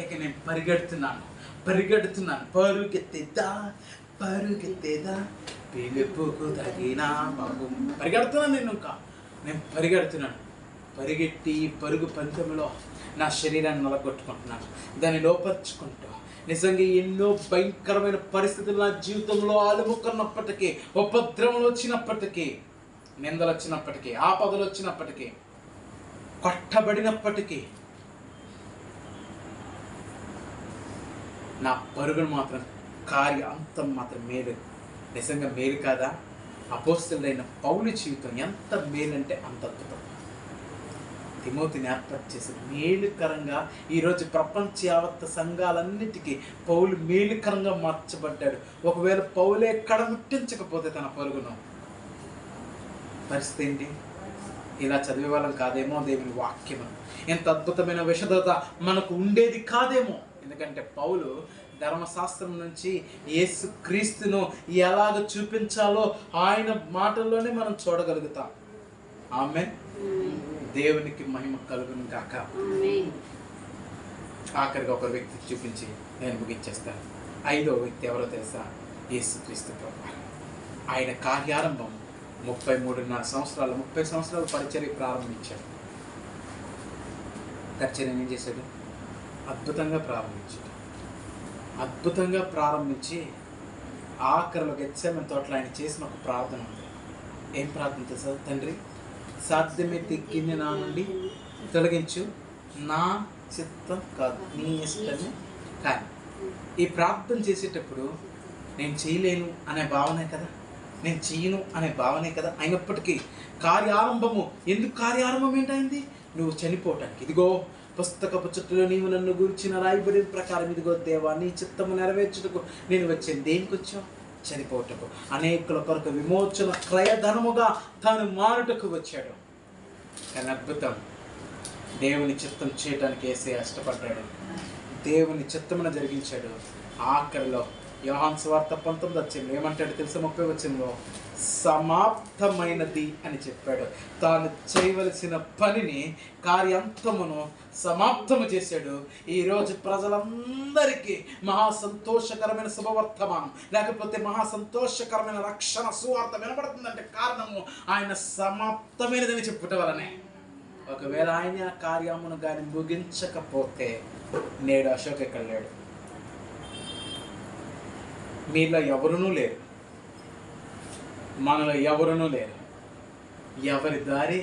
ఇక నేను పరిగెడుతున్నాను. పరుగెత్తేదా పిలుపుకు తగిన బాబు. పరిగెడుతున్నాను. నేను పరిగెడుతున్నాను. పరిగెట్టి పరుగు పంతెంలో నా శరీరాన్ని నలగొట్టుకుంటున్నాను, దాన్ని లోపరుచుకుంటూ. నిజంగా ఎన్నో భయంకరమైన పరిస్థితులు నా జీవితంలో అలుముకున్నప్పటికీ, ఉపద్రవములు వచ్చినప్పటికీ, నిందలు వచ్చినప్పటికీ, ఆపదలు వచ్చినప్పటికీ, కొట్టబడినప్పటికీ నా పరుగును మాత్రం కార్యాంతం మాత్రం మేలు. నిజంగా మేలు కాదా? అపోస్తలుడైన పౌలు జీవితం ఎంత మేలంటే అంత అద్భుతం. తిమోతిని ఏర్పాటు చేసి మేలుకరంగా ఈరోజు ప్రపంచ యావత్ సంఘాలన్నిటికీ పౌలు మేలుకరంగా మార్చబడ్డాడు. ఒకవేళ పౌలే కడముట్టించకపోతే తన పరుగును, పరిస్థితి ఏంటి? ఇలా చదివే వాళ్ళం కాదేమో దేవుని వాక్యము. ఎంత అద్భుతమైన విషదత మనకు ఉండేది కాదేమో. ఎందుకంటే పౌలు ధర్మశాస్త్రం నుంచి యేసు క్రీస్తును ఎలాగ చూపించాలో ఆయన మాటల్లోనే మనం చూడగలుగుతాం. ఆమేన్. దేవునికి మహిమ కలుగును గాక. ఆఖరిగా ఒక వ్యక్తి చూపించి నేను ముగించేస్తాను. 5వ వ్యక్తి ఎవరో తెలుసా? యేసు క్రీస్తు ప్రభువు. ఆయన కార్యారంభం 33.5 సంవత్సరాలు, 30 సంవత్సరాలు పరిచర్య ప్రారంభించాడు. పరిచర్యను ఏం చేశాడు? అద్భుతంగా ప్రారంభించి ఆఖరిలో గెత్సేమనే తోటలో ఆయన చేసిన ఒక ప్రార్థన ఉంది. ఏం ప్రార్థన తెలుసా? తండ్రి, సాధ్యమైతే గిన్నె నా నుండి తొలగించు, నా చిత్తం కాదు నీ ఇష్టమే. కానీ ఈ ప్రార్థన చేసేటప్పుడు నేను చేయలేను అనే భావనే కదా, నేను చెయ్యను అనే భావనే కదా. అయినప్పటికీ ఎందుకు కార్యారంభం ఏంటైంది? నువ్వు చనిపోవటానికి. ఇదిగో పుస్తకపు చుట్టలో నీవు నన్ను గురించిన రాయబడిన ప్రకారం ఇదిగో దేవా నీ చిత్తము నెరవేర్చుటకు నేను వచ్చాను. దేనికి వచ్చావు? చనిపోవటకు. అనేకుల కొరకు విమోచన క్రయధనముగా తాను మారుటకు వచ్చాడు. కానీ అద్భుతం, దేవుని చిత్తం చేయడానికి యేసయ్య ఇష్టపడ్డాడు. దేవుని చిత్తమును జరిగించాడు. ఆఖరిలో యోహాను సువార్త 19 ఏమంటాడు తెలుసా? 30 వచనంలో సమాప్తమైనది అని చెప్పాడు. తాను చేయవలసిన పనిని, కార్యాంతమును సమాప్తము చేశాడు. ఈరోజు ప్రజలందరికీ మహా సంతోషకరమైన శుభవర్తమానం, లేకపోతే మహా సంతోషకరమైన రక్షణ సువార్త వినబడుతుందంటే కారణము ఆయన సమాప్తమైనదని చెప్పుట వలనే. ఒకవేళ ఆయన కార్యమును కానీ ముగించకపోతే నేడు అశోక్ ఎక్కడ లేడు. మీలో ఎవరునూ లేరు, మనలో ఎవరునూ లేరు. ఎవరి దారి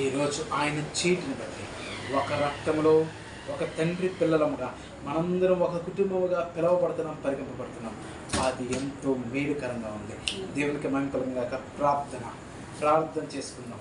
ఈరోజు ఆయన చీటిని బట్టి ఒక రక్తంలో ఒక తండ్రి పిల్లలముగా మనందరం ఒక కుటుంబముగా పిలువబడుతున్నాం, పరిగెంపబడుతున్నాం. అది ఎంతో మేలుకరంగా ఉంది. దేవునికి మహిమ కలుగుగాక. ప్రార్థన చేసుకుందాం.